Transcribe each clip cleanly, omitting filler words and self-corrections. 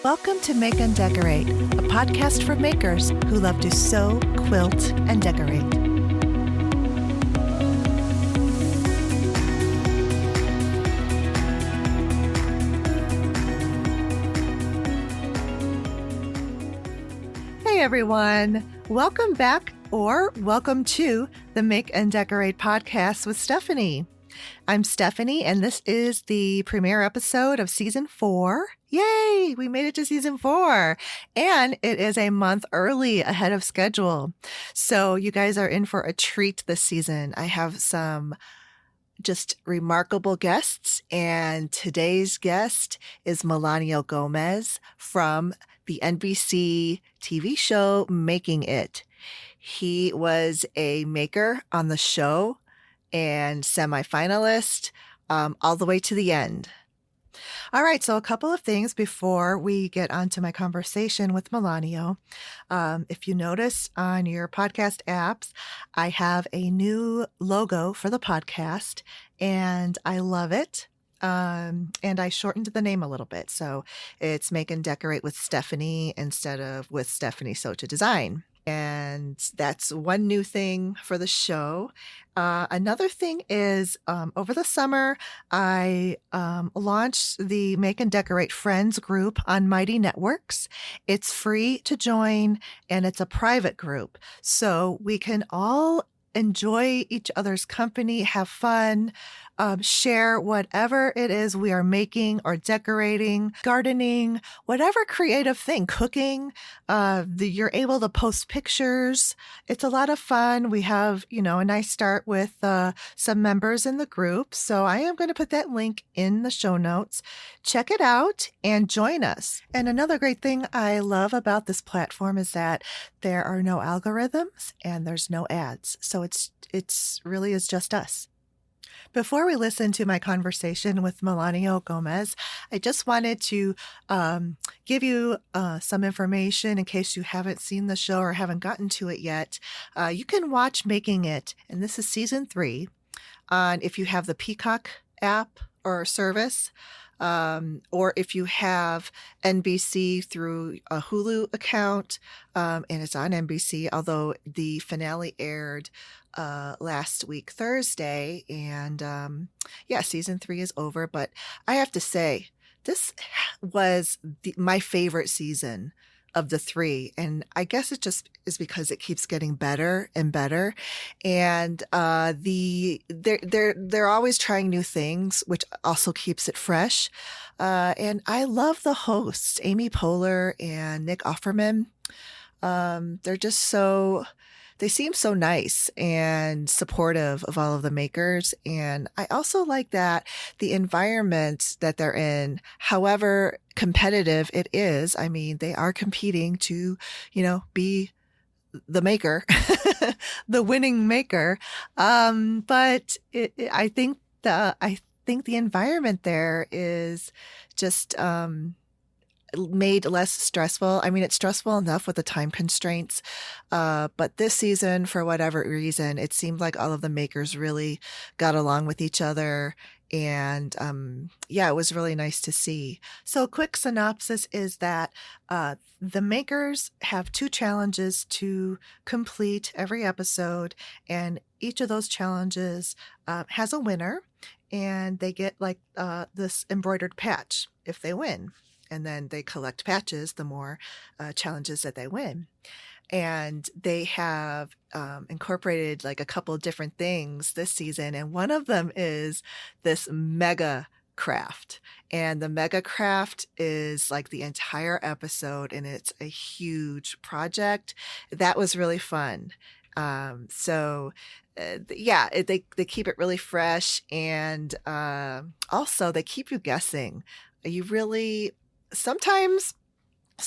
Welcome to Make and Decorate, a podcast for makers who love to sew, quilt, and decorate. Hey everyone, welcome back or welcome to the Make and Decorate podcast with Stephanie. I'm Stephanie, and this is the premiere episode of season 4. Yay! We made it to season 4, and it is a month early ahead of schedule. So you guys are in for a treat this season. I have some just remarkable guests, and today's guest is Melanio Gomez from the NBC TV show Making It. He was a maker on the show and semi-finalist all the way to the end. All right, so a couple of things before we get onto my conversation with Melanio. If you notice on your podcast apps, I have a new logo for the podcast, and I love it. And I shortened the name a little bit, so it's Make and Decorate with Stephanie instead of with Stephanie Socha Design. And that's one new thing for the show. Another thing is over the summer, I launched the Make and Decorate Friends group on Mighty Networks. It's free to join, and it's a private group. So we can all enjoy each other's company, have fun, share whatever it is we are making or decorating, gardening, whatever creative thing, cooking. You're able to post pictures. It's a lot of fun. We have, a nice start with some members in the group. So I am going to put that link in the show notes. Check it out and join us. And another great thing I love about this platform is that there are no algorithms and there's no ads. So it's really is just us. Before we listen to my conversation with Melanio Gomez, I just wanted to give you some information in case you haven't seen the show or haven't gotten to it yet. You can watch Making It, and this is season 3, if you have the Peacock app or service. Or if you have NBC through a Hulu account, and it's on NBC, although the finale aired last week, Thursday, and season 3 is over. But I have to say, this was my favorite season of the 3, and I guess it just is because it keeps getting better and better, and they're always trying new things, which also keeps it fresh. And I love the hosts, Amy Poehler and Nick Offerman. They're just they seem so nice and supportive of all of the makers. And I also like that the environment that they're in, however competitive it is, I mean, they are competing to, be the maker, the winning maker. But I think the environment there is just, made less stressful. I mean, it's stressful enough with the time constraints, but this season, for whatever reason, it seemed like all of the makers really got along with each other, and it was really nice to see. So a quick synopsis is that the makers have 2 challenges to complete every episode, and each of those challenges has a winner, and they get this embroidered patch if they win. And then they collect patches the more challenges that they win. And they have incorporated a couple of different things this season. And one of them is this mega craft. And the mega craft is the entire episode, and it's a huge project. That was really fun. They keep it really fresh. And also they keep you guessing. You really... Sometimes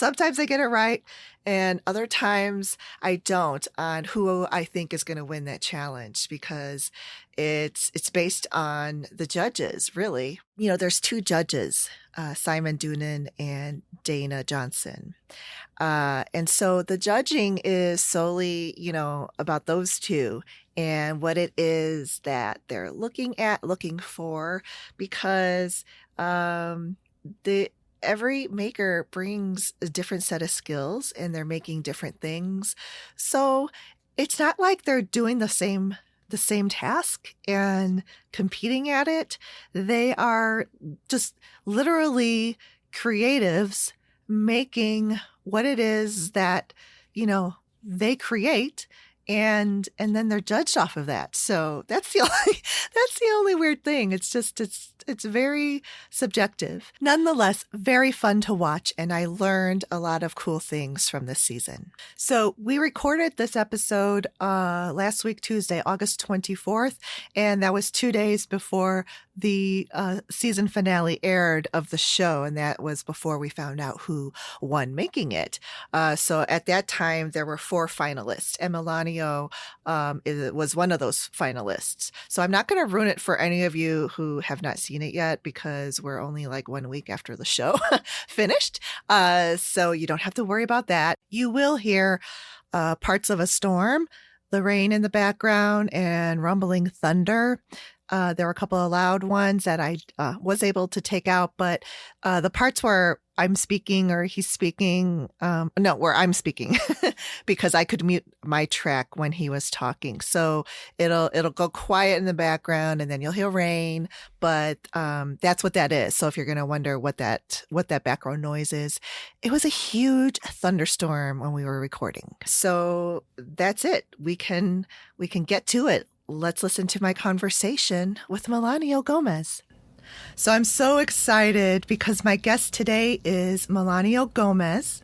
I get it right, and other times I don't on who I think is going to win that challenge, because it's based on the judges, really. There's 2 judges, Simon Doonan and Dana Johnson. And so the judging is solely, about those 2 and what it is that they're looking for, because every maker brings a different set of skills and they're making different things. So it's not like they're doing the same task and competing at it. They are just literally creatives making what it is that, they create, and then they're judged off of that. So that's the only weird thing. It's very subjective. Nonetheless, very fun to watch, and I learned a lot of cool things from this season. So we recorded this episode last week, Tuesday, August 24th, and that was 2 days before the season finale aired of the show, and that was before we found out who won making it. So at that time, there were 4 finalists, and Melanio was one of those finalists. So I'm not going to ruin it for any of you who have not seen it yet, because we're only like 1 week after the show finished. So you don't have to worry about that. You will hear parts of a storm, the rain in the background, and rumbling thunder. There were a couple of loud ones that I was able to take out, but the parts where I'm speaking or he's speaking, where I'm speaking, because I could mute my track when he was talking. So it'll go quiet in the background, and then you'll hear rain. But that's what that is. So if you're going to wonder what that background noise is, it was a huge thunderstorm when we were recording. So that's it. We can get to it. Let's listen to my conversation with Melanio Gomez. So I'm so excited because my guest today is Melanio Gomez,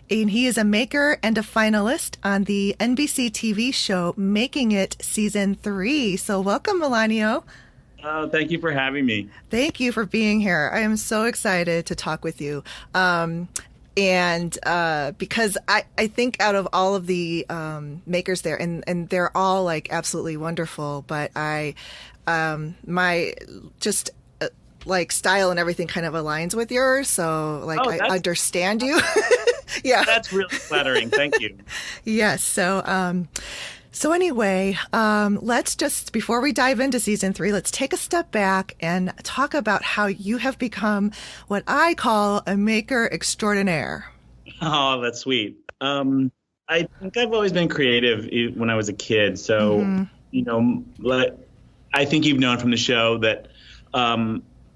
and he is a maker and a finalist on the NBC TV show Making It Season 3. So welcome, Melanio. Thank you for having me. Thank you for being here. I am so excited to talk with you. And because I think out of all of the makers there, and they're all like absolutely wonderful, but my just like style and everything kind of aligns with yours. So like I understand you. Yeah. That's really flattering. Thank you. Yes. So anyway, let's just, before we dive into season 3, let's take a step back and talk about how you have become what I call a maker extraordinaire. Oh, that's sweet. I think I've always been creative when I was a kid. So, I think you've known from the show that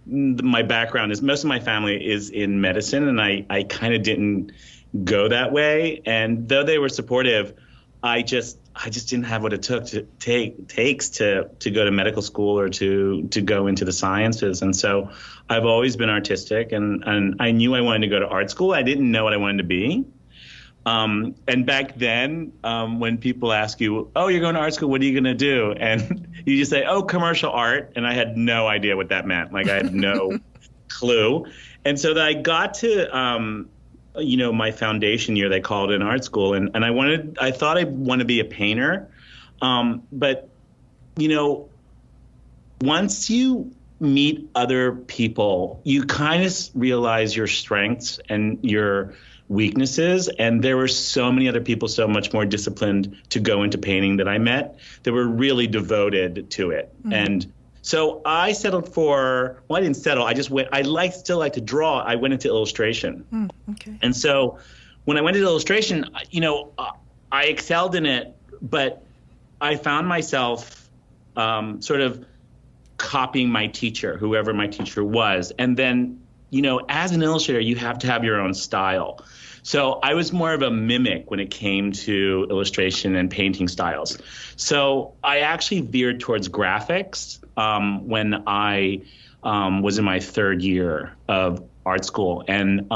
my background is, most of my family is in medicine, and I kind of didn't go that way. And though they were supportive, I just didn't have what it takes to go to medical school or to go into the sciences. And so I've always been artistic, and I knew I wanted to go to art school. I didn't know what I wanted to be. And back then, when people ask you, oh, you're going to art school, what are you going to do? And you just say, oh, commercial art. And I had no idea what that meant. Like, I had no clue. And so that I got to, my foundation year, they called it in art school. And I thought I'd want to be a painter. But, once you meet other people, you kind of realize your strengths and your weaknesses. And there were so many other people so much more disciplined to go into painting that I met that were really devoted to it. Mm-hmm. And so I settled for, well, I didn't settle. I just went, still like to draw. I went into illustration. Okay. And so when I went into illustration, I excelled in it, but I found myself sort of copying my teacher, whoever my teacher was. And then, as an illustrator, you have to have your own style. So I was more of a mimic when it came to illustration and painting styles. So I actually veered towards graphics when I was in my 3rd year of art school. And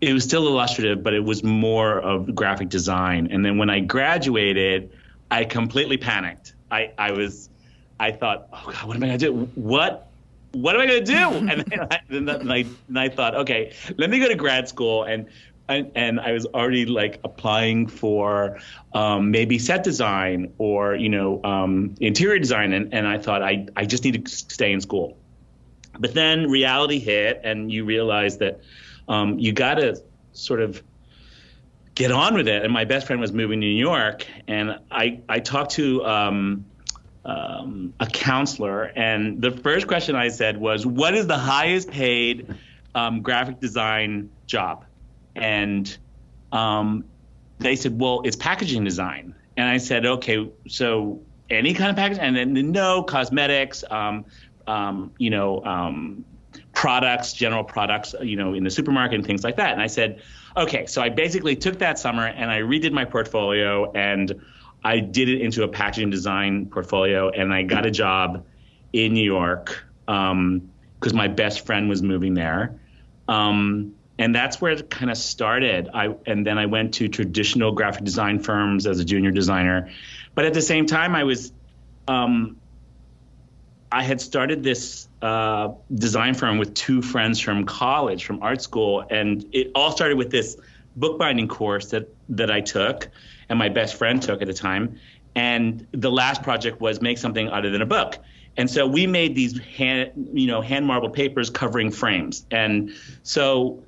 it was still illustrative, but it was more of graphic design. And then when I graduated, I completely panicked. I thought, oh God, what am I going to do? What am I going to do? And I thought, okay, let me go to grad school. And I was already like applying for maybe set design or, interior design. And I thought I just need to stay in school. But then reality hit, and you realize that you got to sort of get on with it. And my best friend was moving to New York, and I talked to a counselor, and the first question I said was, what is the highest paid graphic design job. And they said, well, it's packaging design. And I said, okay, so any kind of packaging? And then no, cosmetics, products, general products, in the supermarket and things like that. And I said, okay, so I basically took that summer and I redid my portfolio and I did it into a packaging design portfolio, and I got a job in New York because my best friend was moving there. And that's where it kind of started. And then I went to traditional graphic design firms as a junior designer. But at the same time, I had started this design firm with two friends from college, from art school. And it all started with this bookbinding course that I took and my best friend took at the time. And the last project was make something other than a book. And so we made these hand marbled papers covering frames. And so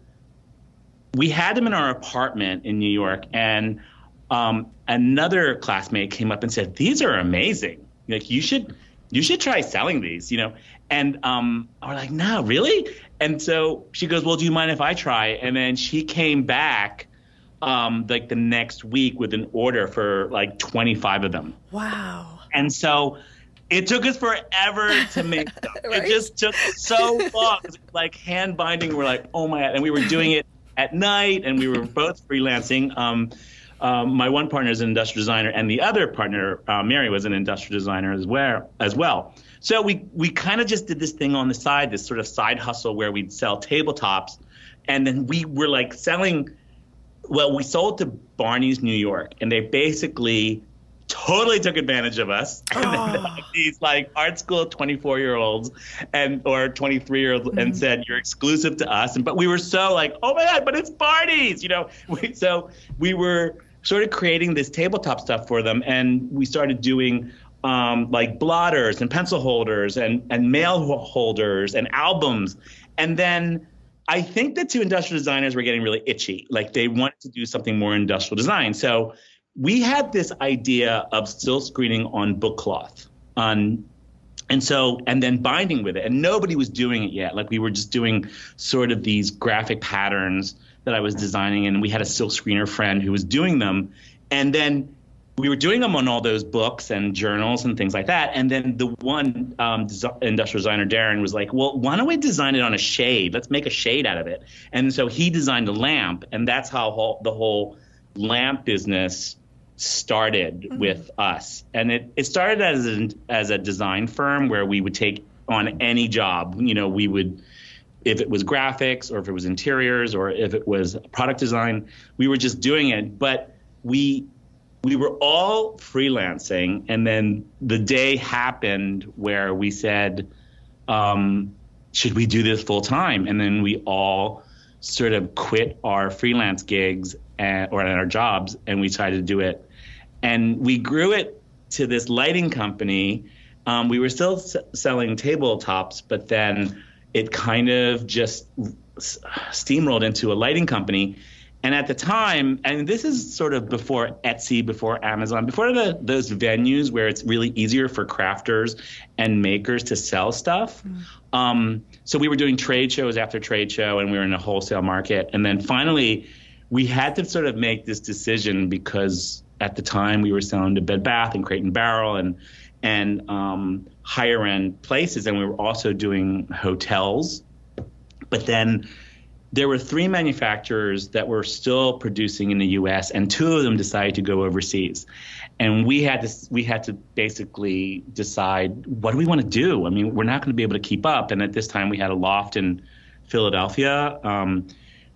we had them in our apartment in New York. And another classmate came up and said, "These are amazing. Like you should try selling these, And we're like, "No, really?" And so she goes, "Well, do you mind if I try?" And then she came back like the next week with an order for like 25 of them. Wow. And so it took us forever to make them. Right? It just took so long. Like hand binding, we're like, oh my God. And we were doing it at night and we were both freelancing. My one partner is an industrial designer, and the other partner, Mary, was an industrial designer as well. So we kind of just did this thing on the side, this sort of side hustle where we'd sell tabletops. And then we were like we sold to Barney's New York, and they basically totally took advantage of us. And then these like art school 24-year-olds or 23-year-olds and said, "You're exclusive to us." But we were so like, oh my God, but it's Barney's, So we were sort of creating this tabletop stuff for them. And we started doing like blotters and pencil holders and mail holders and albums. And then I think the two industrial designers were getting really itchy. Like they wanted to do something more industrial design. So we had this idea of still screening on book cloth and then binding with it. And nobody was doing it yet. Like we were just doing sort of these graphic patterns that I was designing. And we had a silk screener friend who was doing them. And then we were doing them on all those books and journals and things like that. And then the one industrial designer, Darren, was like, well, why don't we design it on a shade? Let's make a shade out of it. And so he designed a lamp. And that's how the whole lamp business started with us. And it started as a design firm where we would take on any job. We would, if it was graphics or if it was interiors or if it was product design, we were just doing it. But we were all freelancing, and then the day happened where we said, should we do this full time? And then we all sort of quit our freelance gigs or our jobs, and we tried to do it. And we grew it to this lighting company. We were still selling tabletops, but then it kind of just steamrolled into a lighting company. And at the time, and this is sort of before Etsy, before Amazon, before those venues where it's really easier for crafters and makers to sell stuff. So we were doing trade shows after trade show, and we were in a wholesale market. And then finally, we had to sort of make this decision because at the time we were selling to Bed Bath and Crate and Barrel and higher end places, and we were also doing hotels. But then there were 3 manufacturers that were still producing in the U.S., and 2 of them decided to go overseas. And we had to basically decide, what do we want to do? I mean, we're not going to be able to keep up. And at this time, we had a loft in Philadelphia.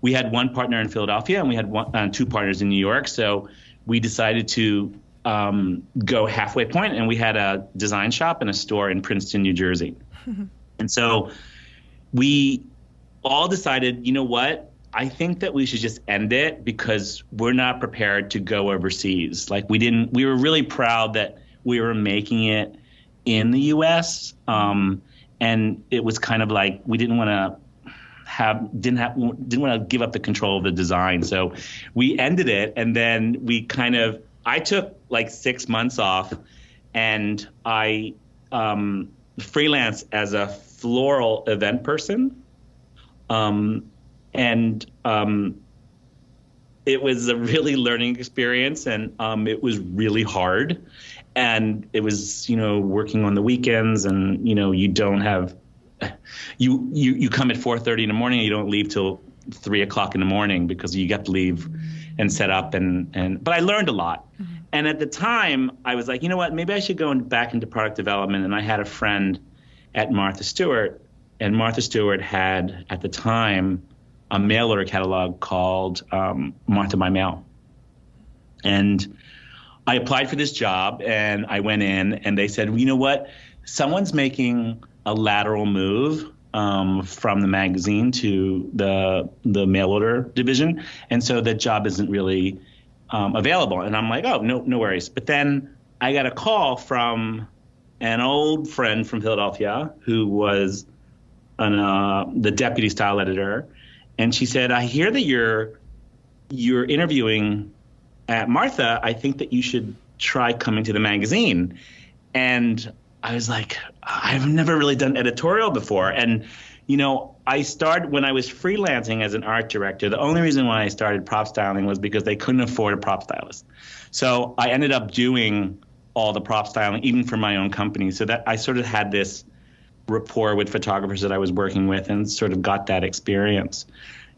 We had one partner in Philadelphia, and we had 2 partners in New York. So we decided to go halfway point, and we had a design shop and a store in Princeton, New Jersey. And so we all decided, you know what? I think that we should just end it because we're not prepared to go overseas. Like we were really proud that we were making it in the US. And it was kind of like, we didn't want to give up the control of the design. So we ended it. And then I took like 6 months off, and I freelanced as a floral event person. And it was a really learning experience, and it was really hard. And it was, working on the weekends, and, you don't have, you come at 4:30 in the morning, and you don't leave till 3:00 in the morning because you get to leave and set up. But I learned a lot. Mm-hmm. And at the time I was like, you know what, maybe I should go back into product development. And I had a friend at Martha Stewart, and Martha Stewart had at the time a mail order catalog called Martha by Mail. And I applied for this job, and I went in, and they said, well, you know what, someone's making a lateral move from the magazine to the mail order division, and so the job isn't really available. And I'm like, oh, no worries. But then I got a call from an old friend from Philadelphia who was the deputy style editor, and she said, I hear that you're interviewing at Martha. I think that you should try coming to the magazine. And I was like, I've never really done editorial before. And, I started when I was freelancing as an art director. The only reason why I started prop styling was because they couldn't afford a prop stylist. So I ended up doing all the prop styling, even for my own company. So that I sort of had this rapport with photographers that I was working with, and sort of got that experience.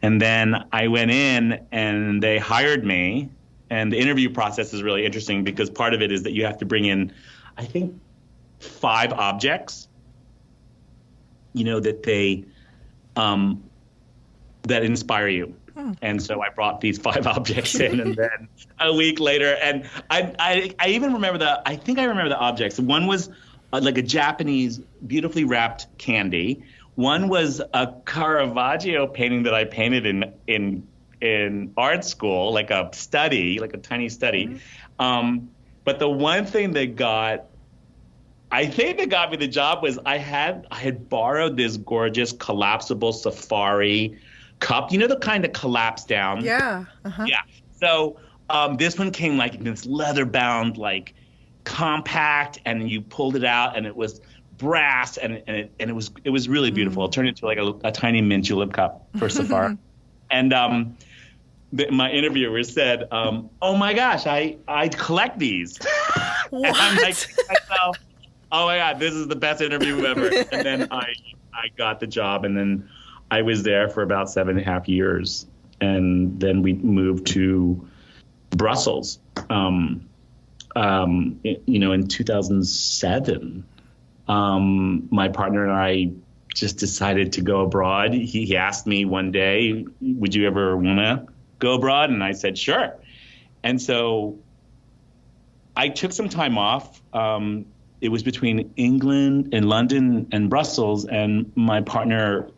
And then I went in, and they hired me. And the interview process is really interesting because part of it is that you have to bring in, I think, 5 objects, that they that inspire you. And so I brought these 5 objects in, and then a week later, and I even remember I think I remember the objects. One was like a Japanese beautifully wrapped candy. One was a Caravaggio painting that I painted in art school, like a study, like a tiny study. Mm-hmm. But the one thing that got me the job was I had borrowed this gorgeous collapsible safari cup, the kind that collapse down. Yeah. Uh-huh. Yeah. So this one came like in this leather bound, like compact, and you pulled it out, and it was brass, and it was really beautiful. It turned into like a tiny mint julep cup for safari. And my interviewer said, oh my gosh, I collect these. What? And I'm like to myself, oh my God, this is the best interview ever. And then I got the job, and then I was there for about 7.5 years. And then we moved to Brussels, in 2007. My partner and I just decided to go abroad. He asked me one day, would you ever want to go abroad? And I said, sure. And so I took some time off. It was between England and London and Brussels, and my partner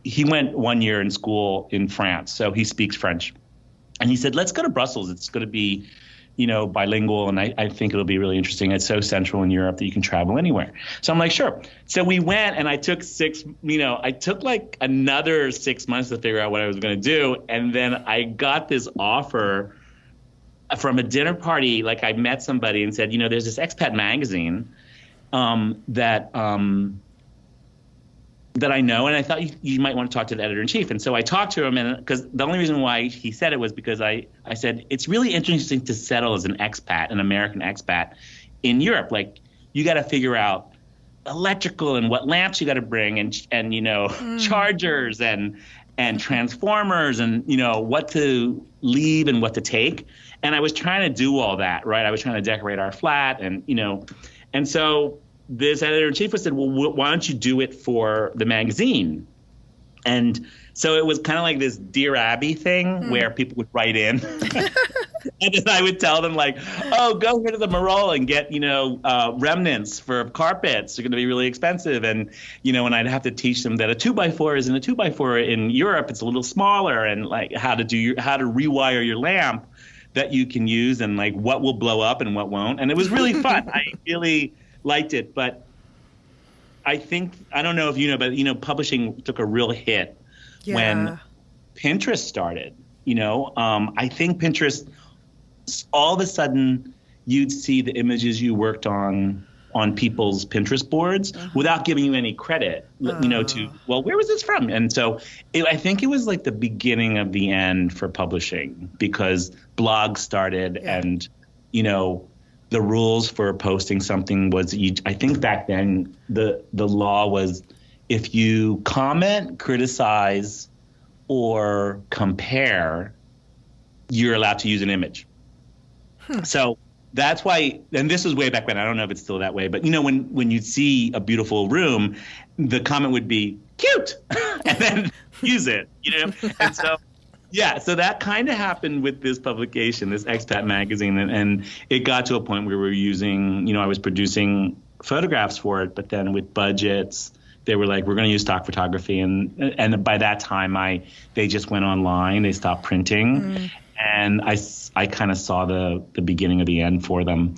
he went 1 year in school in France, so he speaks French. And he said, let's go to Brussels. It's going to be, bilingual, and I think it'll be really interesting. It's so central in Europe that you can travel anywhere. So I'm like, sure. So we went, and I took like another 6 months to figure out what I was going to do. And then I got this offer from a dinner party. Like, I met somebody and said, there's this expat magazine that I know, and I thought you might want to talk to the editor-in-chief. And so I talked to him, and because the only reason why he said it was because I said, it's really interesting to settle as an expat, an American expat in Europe. Like, you got to figure out electrical and what lamps you got to bring, and chargers and transformers, and what to leave and what to take. And I was trying to do all that, right? I was trying to decorate our flat, and and so this editor-in-chief said, well, why don't you do it for the magazine? And so it was kind of like this Dear Abby thing where people would write in. And then I would tell them, like, oh, go here to the Marol and get, remnants for carpets. They're going to be really expensive. And, and I'd have to teach them that a 2x4 isn't a 2x4 in Europe. It's a little smaller, and like how to rewire your lamp that you can use, and like what will blow up and what won't. And it was really fun. I really liked it. But I think, I don't know if but publishing took a real hit when Pinterest started. I think Pinterest, all of a sudden you'd see the images you worked on on people's Pinterest boards without giving you any credit, where was this from? And so I think it was like the beginning of the end for publishing, because blogs started and, the rules for posting something was, I think back then the law was, if you comment, criticize, or compare, you're allowed to use an image. So that's why, and this was way back when, I don't know if it's still that way, but when you'd see a beautiful room, the comment would be cute and then use it, And so, so that kind of happened with this publication, this expat magazine. And it got to a point where we were using, I was producing photographs for it, but then with budgets, they were like, we're going to use stock photography. And by that time, they just went online. They stopped printing. And I kind of saw the beginning of the end for them.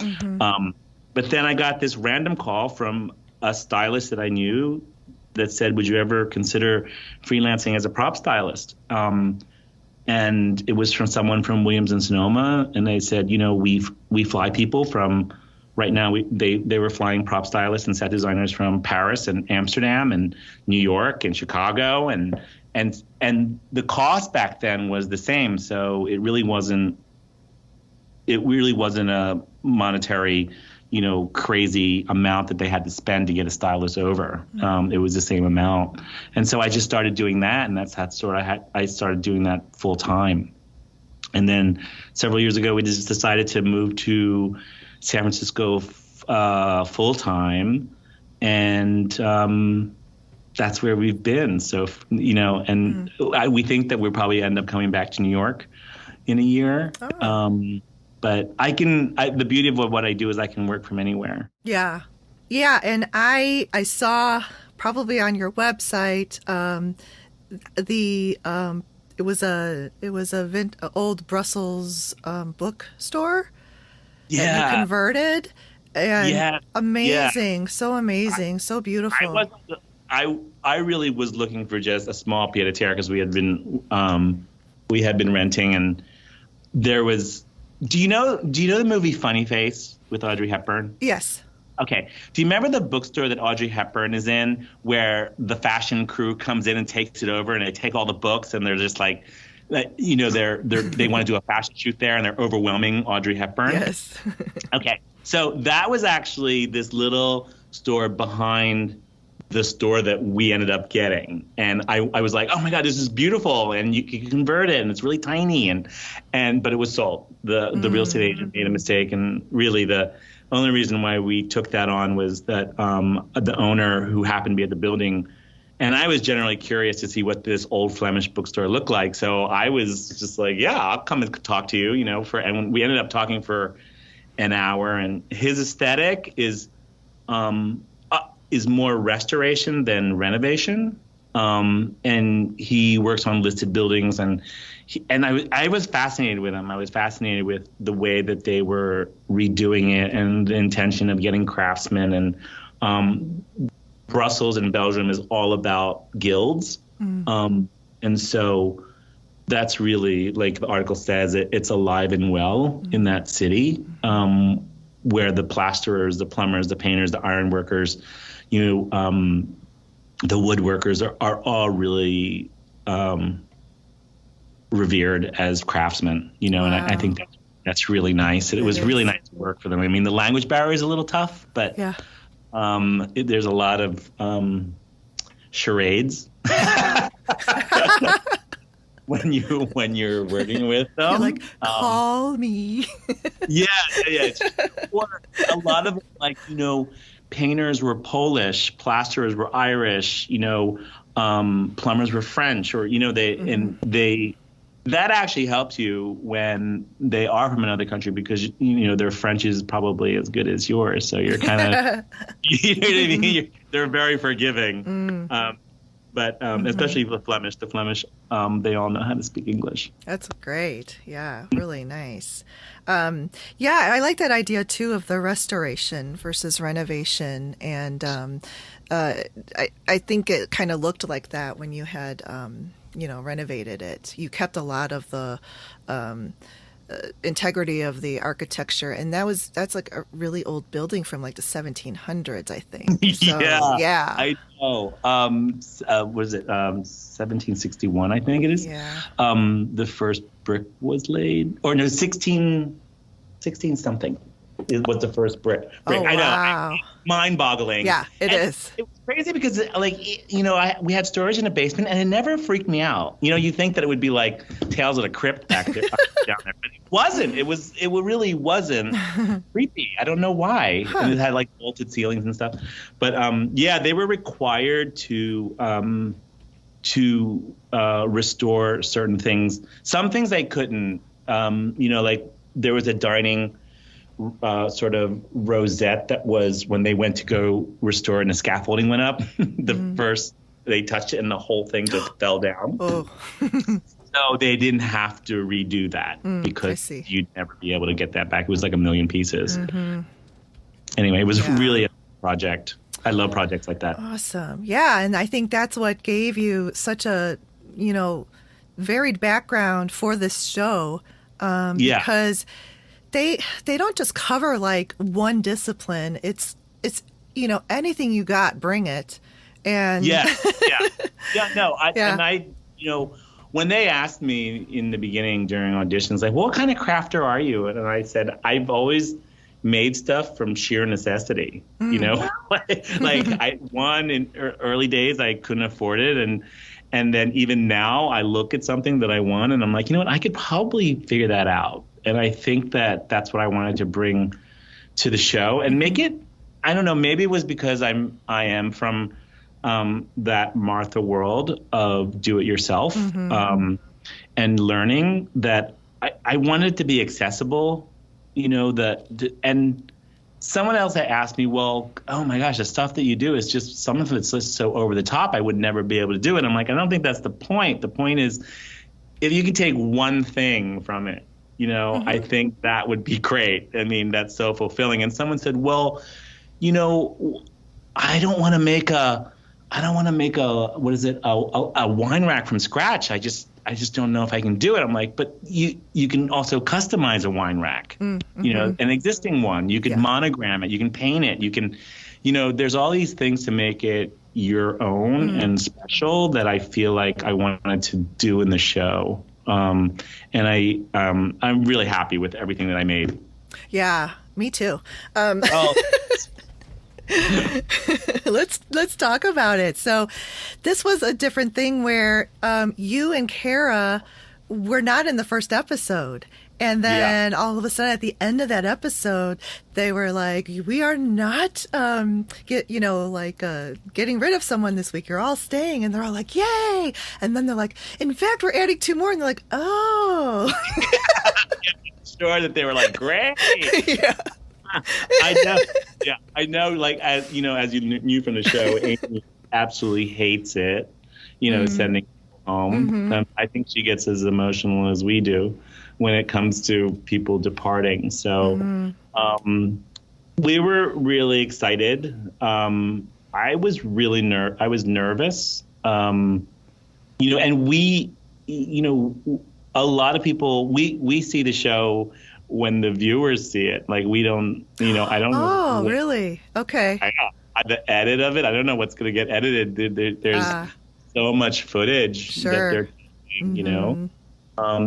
But then I got this random call from a stylist that I knew that said, would you ever consider freelancing as a prop stylist? And it was from someone from Williams and Sonoma. And they said, we fly people from, right now, they were flying prop stylists and set designers from Paris and Amsterdam and New York and Chicago. And the cost back then was the same. So it really wasn't a monetary, crazy amount that they had to spend to get a stylist over. It was the same amount. And so I just started doing that. And that's how I started doing that full time. And then several years ago, we just decided to move to San Francisco full time. And that's where we've been. So, we think that we'll probably end up coming back to New York in a year. But the beauty of what I do is I can work from anywhere. Yeah. Yeah. And I saw probably on your website, it was a old Brussels bookstore that you converted. And amazing. So amazing. So beautiful. I really was looking for just a small pied a terre, because we had been renting, and there was. Do you know the movie Funny Face with Audrey Hepburn? Yes. Okay. Do you remember the bookstore that Audrey Hepburn is in, where the fashion crew comes in and takes it over, and they take all the books, and they're just like, they want to do a fashion shoot there, and they're overwhelming Audrey Hepburn? Yes. Okay. So that was actually this little store behind the store that we ended up getting. And I was like, oh my God, this is beautiful. And you can convert it, and it's really tiny. But it was sold. The real estate agent made a mistake. And really the only reason why we took that on was that the owner, who happened to be at the building, and I was generally curious to see what this old Flemish bookstore looked like. So I was just like, yeah, I'll come and talk to you, and we ended up talking for an hour. And his aesthetic is more restoration than renovation. And he works on listed buildings, and I was fascinated with him. I was fascinated with the way that they were redoing it and the intention of getting craftsmen. And Brussels and Belgium is all about guilds. And so that's really, like the article says, it's alive and well in that city, where the plasterers, the plumbers, the painters, the iron workers, the woodworkers are all really revered as craftsmen, and I think that's really nice. It was really nice to work for them. I mean, the language barrier is a little tough, but there's a lot of charades when you're working with them. You're like, call me. Yeah. Or a lot of painters were Polish, plasterers were Irish, plumbers were French, or that actually helps you when they are from another country, because their French is probably as good as yours, so you're kind of they're very forgiving. But especially the Flemish, they all know how to speak English. That's great. Yeah, really nice. I like that idea too of the restoration versus renovation, and I think it kind of looked like that when you had renovated it. You kept a lot of the integrity of the architecture. And that's like a really old building from like the 1700s, I think. So, yeah. I know. Was it 1761? I think it is. Yeah. The first brick was laid, or no, 16 something. It was the first brick. Oh, I know. wow. Mind-boggling. Yeah, it is. It was crazy because, like, we had storage in the basement, and it never freaked me out. You think that it would be like Tales of the Crypt back there, down there, but it wasn't. It really wasn't creepy. I don't know why. Huh. And it had like vaulted ceilings and stuff. But they were required to restore certain things. Some things they couldn't. Like there was a dining sort of rosette that was when they went to go restore and the scaffolding went up. First they touched it and the whole thing just fell down. Oh. So they didn't have to redo that because you'd never be able to get that back. It was like 1 million pieces. Anyway, it was really a project. I love projects like that. Awesome. Yeah. And I think that's what gave you such a, varied background for this show. Because they don't just cover like one discipline. It's anything you got, bring it. And when they asked me in the beginning during auditions, like, what kind of crafter are you? And I said, I've always made stuff from sheer necessity. In early days I couldn't afford it, and then even now I look at something that I want and I'm like, you know what, I could probably figure that out. And I think that that's what I wanted to bring to the show and make it, I don't know, maybe it was because I am from that Martha world of do it yourself, and learning that I wanted to be accessible, and someone else had asked me, well, oh my gosh, the stuff that you do is just, some of it's just so over the top, I would never be able to do it. I'm like, I don't think that's the point. The point is, if you can take one thing from it, I think that would be great. I mean, that's so fulfilling. And someone said, well, I don't want to make a wine rack from scratch. I just don't know if I can do it. I'm like, but you can also customize a wine rack, an existing one. You can monogram it. You can paint it. You can, there's all these things to make it your own and special that I feel like I wanted to do in the show. And I'm really happy with everything that I made. Yeah, me too. Let's talk about it. So this was a different thing where you and Kara were not in the first episode. And then all of a sudden at the end of that episode, they were like, we are not getting rid of someone this week. You're all staying. And they're all like, yay. And then they're like, in fact, we're adding 2 more. And they're like, oh. Sure that they were like, great. Yeah. I know. Yeah, I know. Like, as you knew from the show, Amy absolutely hates it. Sending home. I think she gets as emotional as we do when it comes to people departing. So, we were really excited. I was really I was nervous. And we, a lot of people we see the show when the viewers see it. Like, we don't, I don't know. Oh, really? Okay. The edit of it, I don't know what's going to get edited. There's so much footage that they're taking,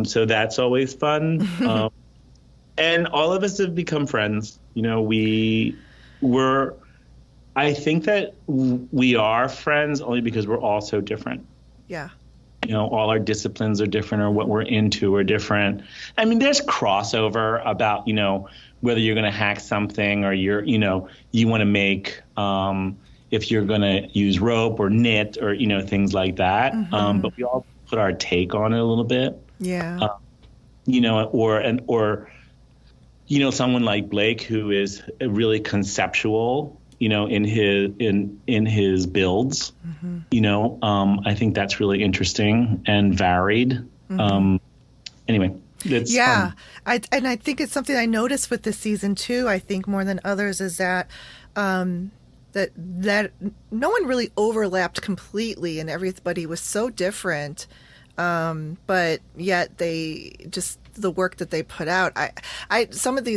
so that's always fun. And all of us have become friends. I think that we are friends only because we're all so different. Yeah. All our disciplines are different, or what we're into are different. I mean, there's crossover about, whether you're going to hack something or you want to make, if you're going to use rope or knit or, things like that. But we all put our take on it a little bit. Yeah. Or someone like Blake, who is really conceptual, in his builds, I think that's really interesting and varied. Anyway, it's fun. I think it's something I noticed with this season too. I think more than others is that that no one really overlapped completely, and everybody was so different. But yet they just the work that they put out, a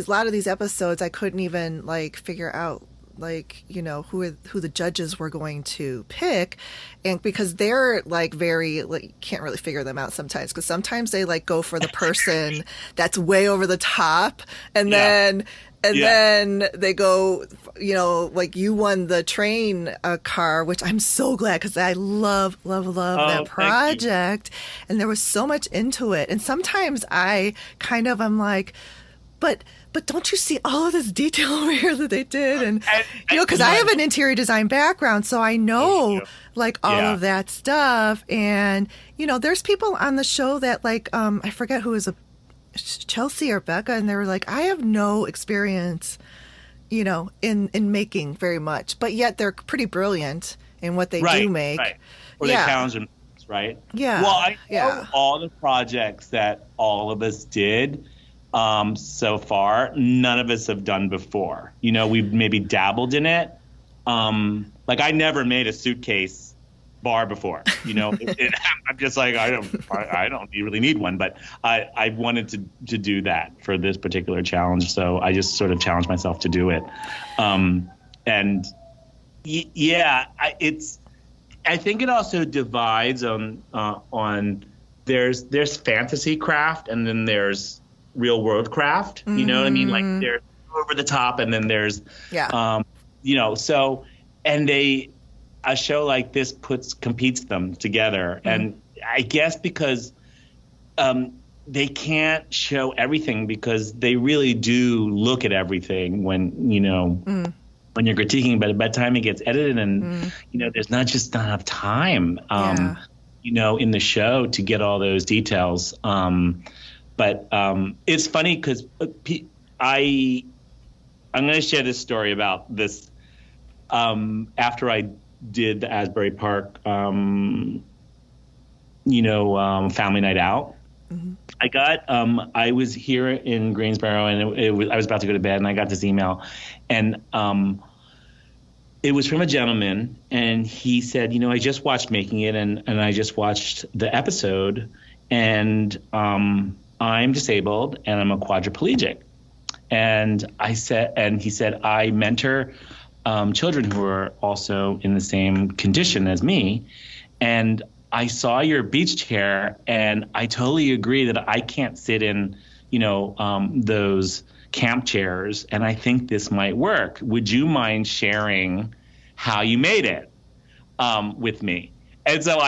lot of these episodes, I couldn't even like figure out like, you know, who the judges were going to pick, and because they're like very like, can't really figure them out sometimes, because sometimes they like go for the person that's way over the top, and then they go, you know, like you won the train car, which I'm so glad, because I love that project, and there was so much into it, and sometimes I'm like, but don't you see all of this detail over here that they did? And you know, because I have an interior design background, so I know like all of that stuff. And, you know, there's people on the show that like, I forget who was Chelsea or Becca, and they were like, I have no experience, you know, in making very much, but yet they're pretty brilliant in what they do make. Right. Or they challenge them, right? Yeah. Well, I know all the projects that all of us did so far, none of us have done before. You know, we've maybe dabbled in it. Like I never made a suitcase bar before. You know, I'm just like, I don't really need one, but I wanted to do that for this particular challenge, so I just sort of challenged myself to do it. And I think it also divides on there's fantasy craft, and then there's real world craft, you know what I mean? Like there's over the top, and then there's, you know, so, and a show like this competes them together. And I guess because they can't show everything, because they really do look at everything when, you know, when you're critiquing, but by the time it gets edited and, you know, there's not enough time, you know, in the show to get all those details. But it's funny because I'm going to share this story about this. After I did the Asbury Park, you know, family night out, I was here in Greensboro, and I was about to go to bed, and I got this email, and it was from a gentleman, and he said, you know, I just watched Making It, and I just watched the episode, and I'm disabled and I'm a quadriplegic. And he said, I mentor children who are also in the same condition as me. And I saw your beach chair, and I totally agree that I can't sit in, you know, those camp chairs. And I think this might work. Would you mind sharing how you made it with me? And so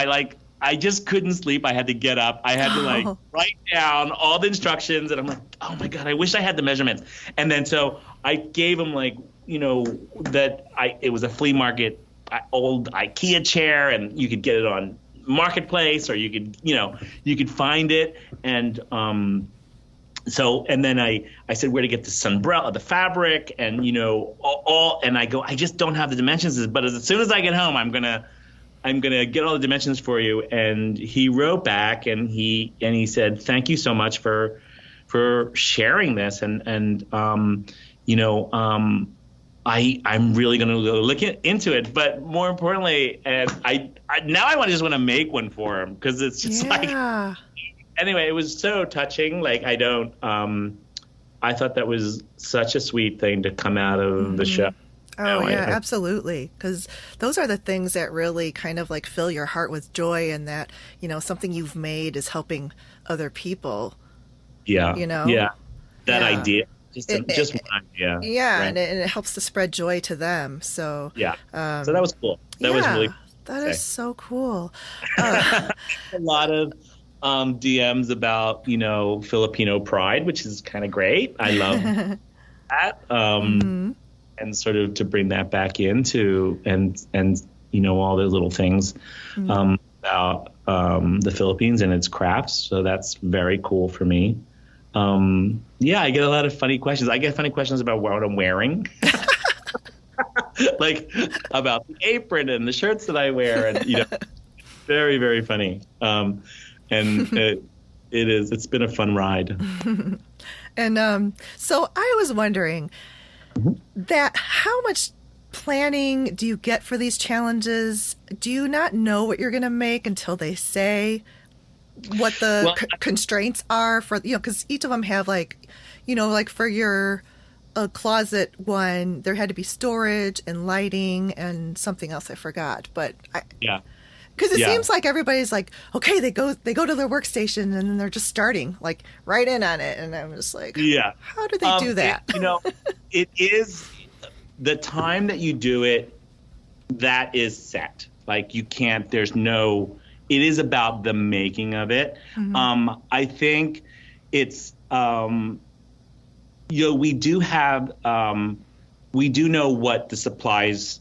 I just couldn't sleep. I had to get up. I had to like write down all the instructions, and I'm like, oh my God, I wish I had the measurements. And then so I gave him like, you know, it was a flea market old IKEA chair, and you could get it on Marketplace, or you could find it. And so, and then I said where to get the sunbrella, the fabric, and, you know, and I go, I just don't have the dimensions, but as soon as I get home, I'm going to get all the dimensions for you. And he wrote back, and he said, thank you so much for sharing this. And you know, I'm really going to look into it. But more importantly, and I now I just want to make one for him, because it's just like, anyway, it was so touching. Like I thought that was such a sweet thing to come out of the show. Oh, yeah, absolutely. Because those are the things that really kind of like fill your heart with joy, and that, you know, something you've made is helping other people. Yeah. You know? Yeah. That idea. Just one idea. Yeah. Right? And it helps to spread joy to them. So, yeah. So that was cool. That was really cool. That is so cool. A lot of DMs about, you know, Filipino pride, which is kind of great. I love that. And sort of to bring that back into and you know, all the little things about the Philippines and its crafts. So that's very cool for me. Yeah, I get a lot of funny questions. I get funny questions about what I'm wearing. Like about the apron and the shirts that I wear, and, you know, very, very funny. And it's been a fun ride. And so I was wondering that how much planning do you get for these challenges? Do you not know what you're going to make until they say? what the constraints are for, because each of them have like for your closet one, there had to be storage and lighting and something else I forgot. But because it seems like everybody's like, okay, they go to their workstation and then they're just starting like right in on it, and I'm just like, how do they do that? It is the time that you do it, that is set. Like you can't. There's no. It is about the making of it. Mm-hmm. I think it's. We do have. We do know what the supplies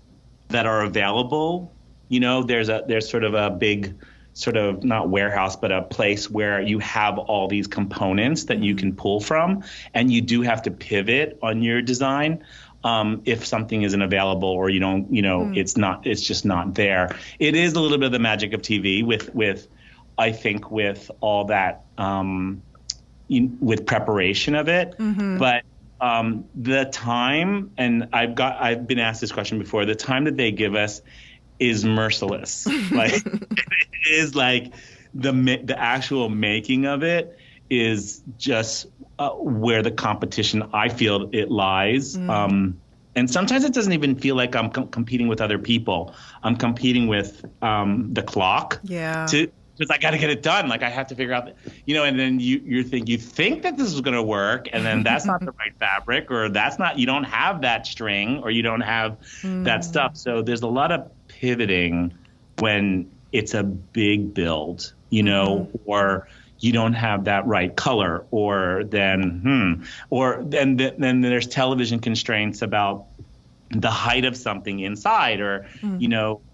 that are available. There's sort of a big, sort of not warehouse, but a place where you have all these components that you can pull from, and you do have to pivot on your design if something isn't available or you don't, it's just not there. It is a little bit of the magic of TV with I think with all that with preparation of it, but. The time, and I've been asked this question before, the time that they give us is merciless. Like it is like the actual making of it is just where the competition, I feel, it lies. And sometimes it doesn't even feel like I'm competing with other people. I'm competing with the clock. Yeah. Because I got to get it done. Like I have to figure out, and then you think that this is going to work, and then that's not the right fabric, or that's not, you don't have that string, or you don't have that stuff. So there's a lot of pivoting when it's a big build, or you don't have that right color, or then there's television constraints about the height of something inside, or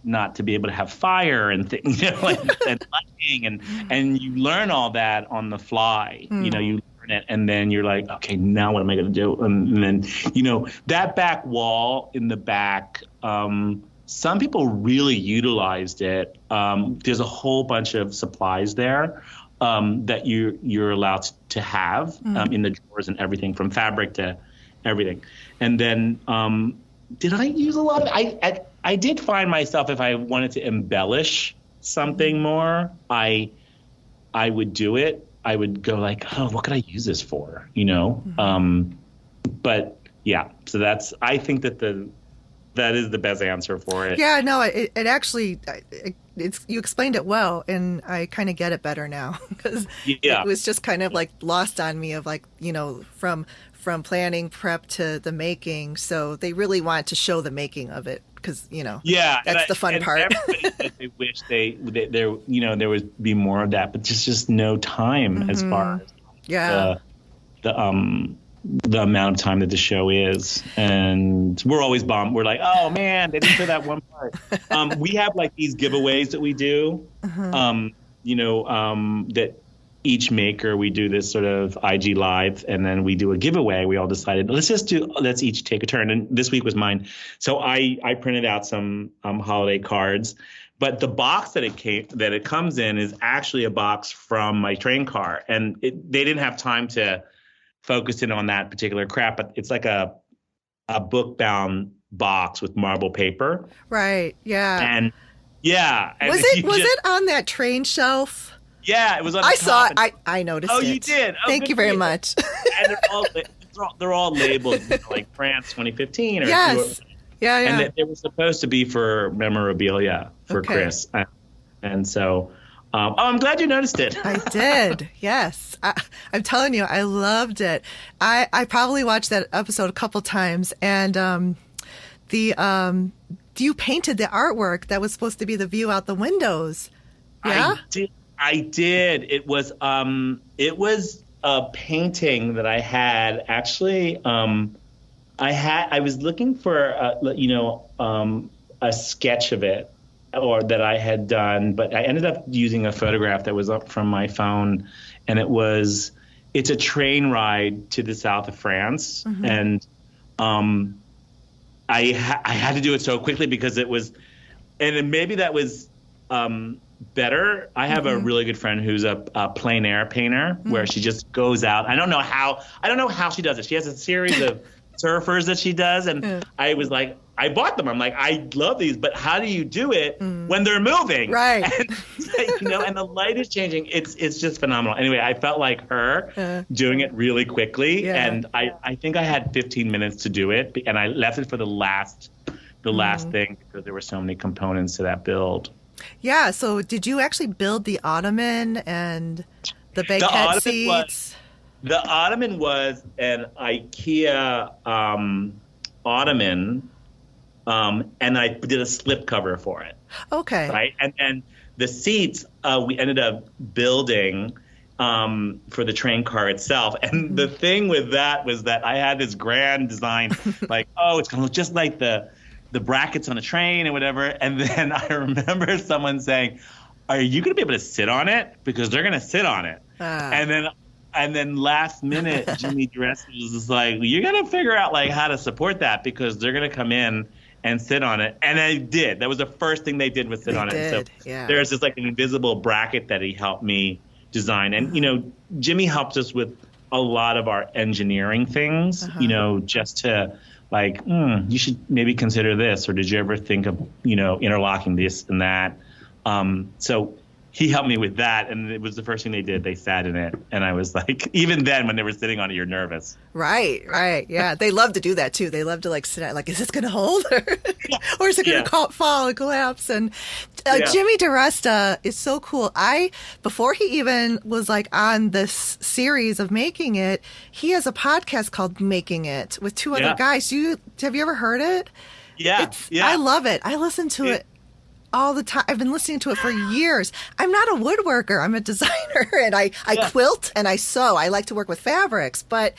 not to be able to have fire and things, and lighting, and you learn all that on the fly. You learn it, and then you're like, okay, now what am I going to do? And then that back wall in the back. Some people really utilized it. There's a whole bunch of supplies there that you're allowed to have in the drawers and everything, from fabric to everything, and then. Did I use a lot of it? I did find myself, if I wanted to embellish something more, I would do it. I would go like, oh, what could I use this for? But yeah, so I think that is the best answer for it. Yeah, no, it actually, you explained it well, and I kind of get it better now, because it was just kind of like lost on me of like, from planning prep to the making. So they really want to show the making of it, because that's the fun part. Everybody said they wish there would be more of that, but just no time as far as the amount of time that the show is. And we're always bummed. We're like, oh man, they didn't show that one part. We have like these giveaways that we do, that each maker, we do this sort of IG Live, and then we do a giveaway. We all decided, let's each take a turn. And this week was mine. So I printed out some holiday cards, but the box that it comes in is actually a box from my train car. And they didn't have time to focus in on that particular crap, but it's like a book bound box with marble paper. Right. Yeah. And yeah. Was it on that train shelf? Yeah, it was on the I top. saw it. I noticed it. Oh, you did? Oh, Thank you very much. And they're all labeled like France 2015. Yes. Yeah. And they were supposed to be for memorabilia for Chris. And so, I'm glad you noticed it. I did. Yes. I'm telling you, I loved it. I probably watched that episode a couple times, and you painted the artwork that was supposed to be the view out the windows. Yeah? I did. It was a painting that I had. Actually, I was looking for a sketch of it, or that I had done, but I ended up using a photograph that was up from my phone, and it's a train ride to the south of France, and I had to do it so quickly because it was, and maybe that was better. I have a really good friend who's a plein air painter, where she just goes out. I don't know how she does it. She has a series of surfers that she does, and I was like, I bought them. I'm like, I love these, but how do you do it when they're moving? Right. And, and the light is changing. It's just phenomenal. Anyway, I felt like her doing it really quickly. Yeah. And I think I had 15 minutes to do it. And I left it for the last thing because there were so many components to that build. Yeah. So did you actually build the ottoman and the baghead seats? The ottoman was an IKEA ottoman. And I did a slip cover for it. Okay. Right. And then the seats, we ended up building for the train car itself. And the thing with that was that I had this grand design, like, it's going to look just like the brackets on a train and whatever. And then I remember someone saying, are you going to be able to sit on it? Because they're going to sit on it. And then last minute, Jimmy Dress was just like, you got to figure out like how to support that because they're going to come in and sit on it. And I did. That was the first thing they did was sit on it. So there's just like an invisible bracket that he helped me design. And, Jimmy helped us with a lot of our engineering things, just to like, you should maybe consider this, or did you ever think of, interlocking this and that? So he helped me with that, and it was the first thing they did. They sat in it, and I was like, even then, when they were sitting on it, you're nervous. Right, yeah. They love to do that too. They love to like sit at, like, is this going to hold, or is it going to fall and collapse? And Jimmy DiResta is so cool. Before he even was like on this series of Making It, he has a podcast called Making It with two other guys. Have you ever heard it? Yeah, I love it. I listen to it all the time. I've been listening to it for years. I'm not a woodworker. I'm a designer, and I quilt and I sew. I like to work with fabrics, but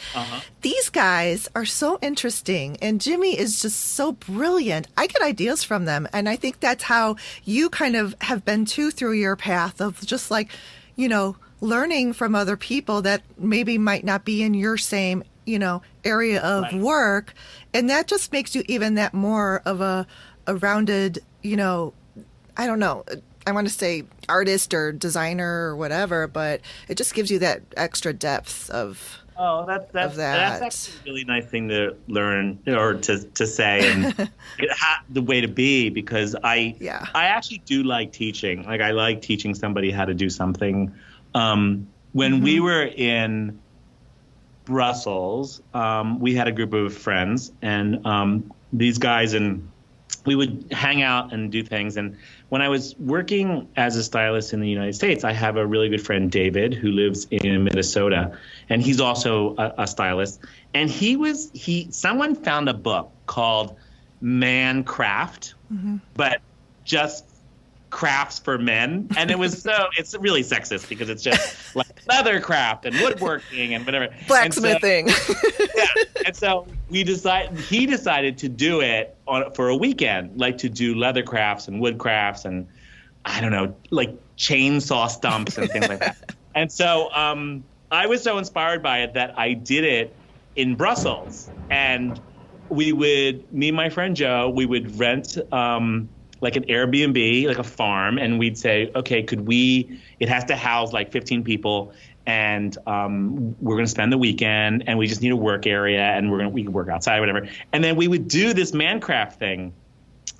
these guys are so interesting, and Jimmy is just so brilliant. I get ideas from them, and I think that's how you kind of have been too through your path of just like, learning from other people that maybe might not be in your same, area of work, and that just makes you even that more of a rounded, I don't know, I want to say artist or designer or whatever, but it just gives you that extra depth of that's actually a really nice thing to learn or to say, and the way to be, because I actually do like teaching. Like, I like teaching somebody how to do something. When we were in Brussels, we had a group of friends, and these guys, and we would hang out and do things. And when I was working as a stylist in the United States, I have a really good friend, David, who lives in Minnesota, and he's also a stylist. And someone found a book called Man Craft, but just crafts for men. And it's really sexist because it's just like leather craft and woodworking and whatever. Blacksmithing. And so he decided to do it for a weekend, like to do leather crafts and wood crafts and, I don't know, like chainsaw stumps and things like that. And so I was so inspired by it that I did it in Brussels. And me and my friend Joe, we would rent like an Airbnb, like a farm, and we'd say, okay, it has to house like 15 people, and we're going to spend the weekend, and we just need a work area, and we can work outside, whatever. And then we would do this Mancraft thing,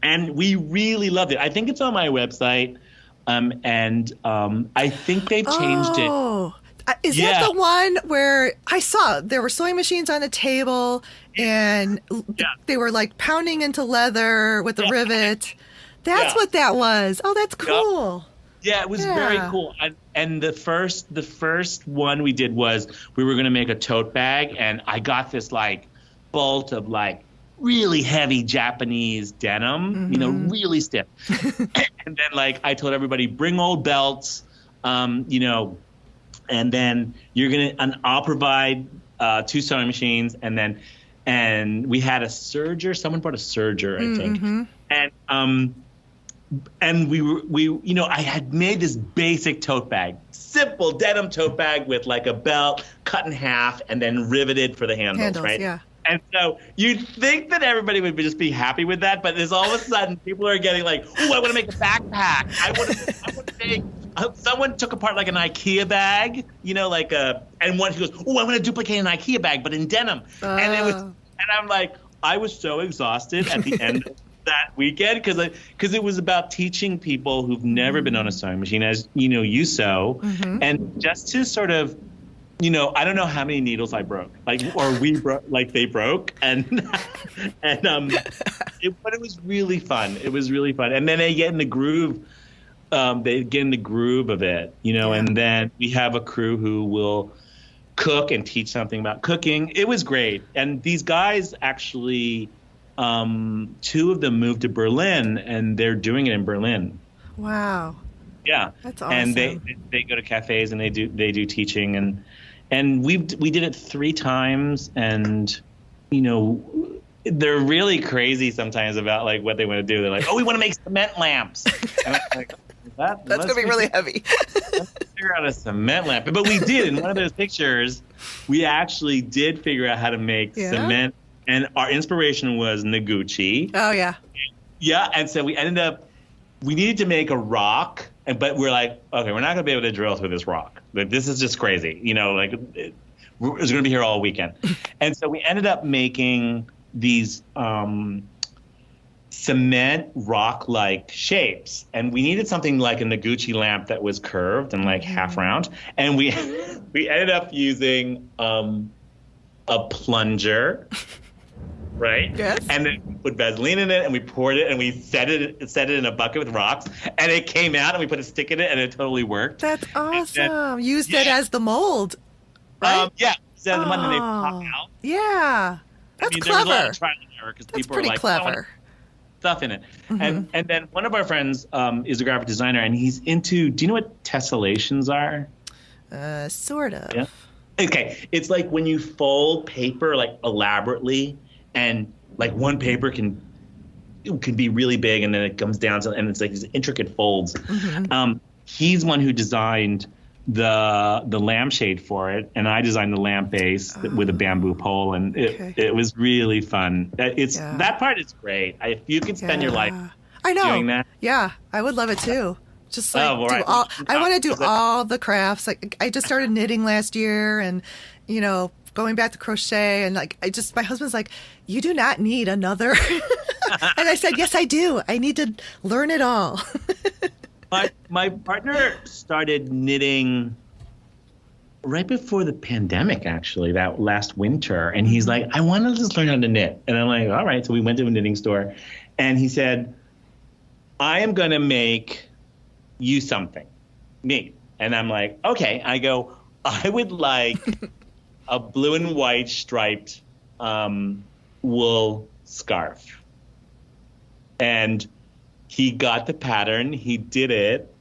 and we really loved it. I think it's on my website, and I think they've changed it. Is that the one where I saw there were sewing machines on a table, and they were like pounding into leather with a rivet? That's what that was. Oh, that's cool. Yeah, it was very cool. And the first one we did was we were going to make a tote bag, and I got this like bolt of like really heavy Japanese denim, really stiff. And then like I told everybody, bring old belts, and then I'll provide 2 sewing machines, and we had a serger. Someone brought a serger, I think, and I had made this basic tote bag, simple denim tote bag with like a belt cut in half and then riveted for the handles, right? Yeah. And so you'd think that everybody would just be happy with that, but there's all of a sudden people are getting like, "Ooh, I want to make a backpack. I want to make." Someone took apart like an IKEA bag, and one he goes, "Oh, I want to duplicate an IKEA bag, but in denim." And I'm like, I was so exhausted at the end of that weekend because it was about teaching people who've never been on a sewing machine, as you sew, and just to sort of, I don't know how many needles I broke, or we broke, they broke, and but it was really fun. It was really fun, and then they get in the groove. They get in the groove of it, and then we have a crew who will cook and teach something about cooking. It was great. And these guys actually, 2 of them moved to Berlin, and they're doing it in Berlin. Wow. Yeah. That's awesome. And they go to cafes and they do teaching, and we did it 3 times, and they're really crazy sometimes about what they want to do. They're like, oh, we want to make cement lamps. And I'm like, that's going to be really heavy. Let's figure out a cement lamp. But we did. In one of those pictures, we actually did figure out how to make cement. And our inspiration was Noguchi. Oh, yeah. Yeah. And so we needed to make a rock. But we're like, okay, we're not going to be able to drill through this rock. This is just crazy. It's going to be here all weekend. And so we ended up making these cement rock-like shapes, and we needed something like a Noguchi lamp that was curved and half round, and we ended up using a plunger, right? Yes. And then we put Vaseline in it, and we poured it, and we set it in a bucket with rocks, and it came out, and we put a stick in it, and it totally worked. That's awesome. Used it as the mold, right? Yeah. So the one that they pop out. Yeah. That's clever. There was a lot of trial and error because people pretty are like, clever. Stuff in it. And then one of our friends is a graphic designer, and he's into, do you know what tessellations are? Sort of. Yeah. Okay. It's like when you fold paper elaborately, and one paper can be really big, and then it comes down to, and it's these intricate folds. He's one who designed the lampshade for it, and I designed the lamp base with a bamboo pole, and it was really fun. That part is great. If you can spend your life doing that. Yeah, I would love it too. Just I want to do all the crafts. I just started knitting last year, and going back to crochet, and my husband's like, you do not need another. And I said, yes, I do. I need to learn it all. My partner started knitting right before the pandemic, actually, that last winter. And he's like, I want to just learn how to knit. And I'm like, all right. So we went to a knitting store, and he said, I am going to make you something, me. And I'm like, okay. I go, I would like a blue and white striped wool scarf. And he got the pattern, he did it,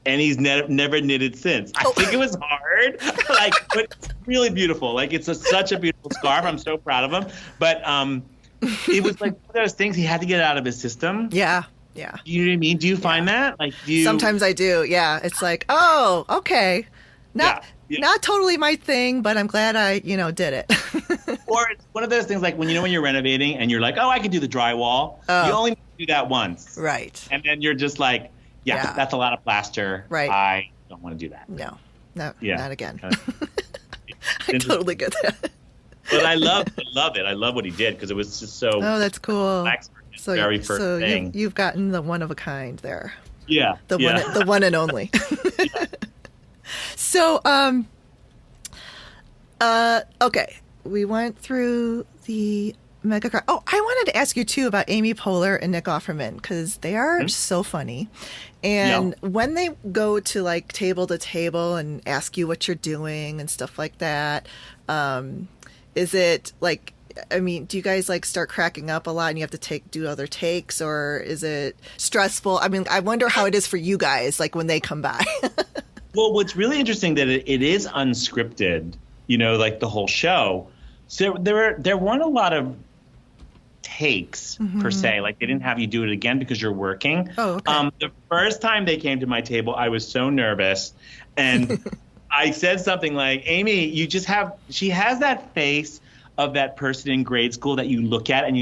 and he's never knitted since. I think it was hard, but it's really beautiful. It's such a beautiful scarf. I'm so proud of him. But it was one of those things he had to get out of his system. Yeah, yeah. You know what I mean? Do you find that? Sometimes I do, yeah. It's oh, okay. Not totally my thing, but I'm glad I, did it. Or it's one of those things when you're renovating and you're like, oh, I can do the drywall. You only need to do that once. Right. And then you're just that's a lot of plaster. Right. I don't want to do that. No, not again. I Interesting. totally get that. But I love it. I love what he did because it was just so. Oh, that's cool. So very first thing. You've gotten the one of a kind there. Yeah. The one and only. Yeah. So, okay, we went through the mega craft. Oh, I wanted to ask you too about Amy Poehler and Nick Offerman because they are so funny. And when they go to table to table and ask you what you're doing and stuff like that, is it do you guys start cracking up a lot and you have to do other takes, or is it stressful? I wonder how it is for you guys, when they come by. Well, what's really interesting that it is unscripted, the whole show. So there weren't a lot of takes per se. They didn't have you do it again because you're working. Oh, okay. The first time they came to my table, I was so nervous, and I said something like, Amy, she has that face of that person in grade school that you look at and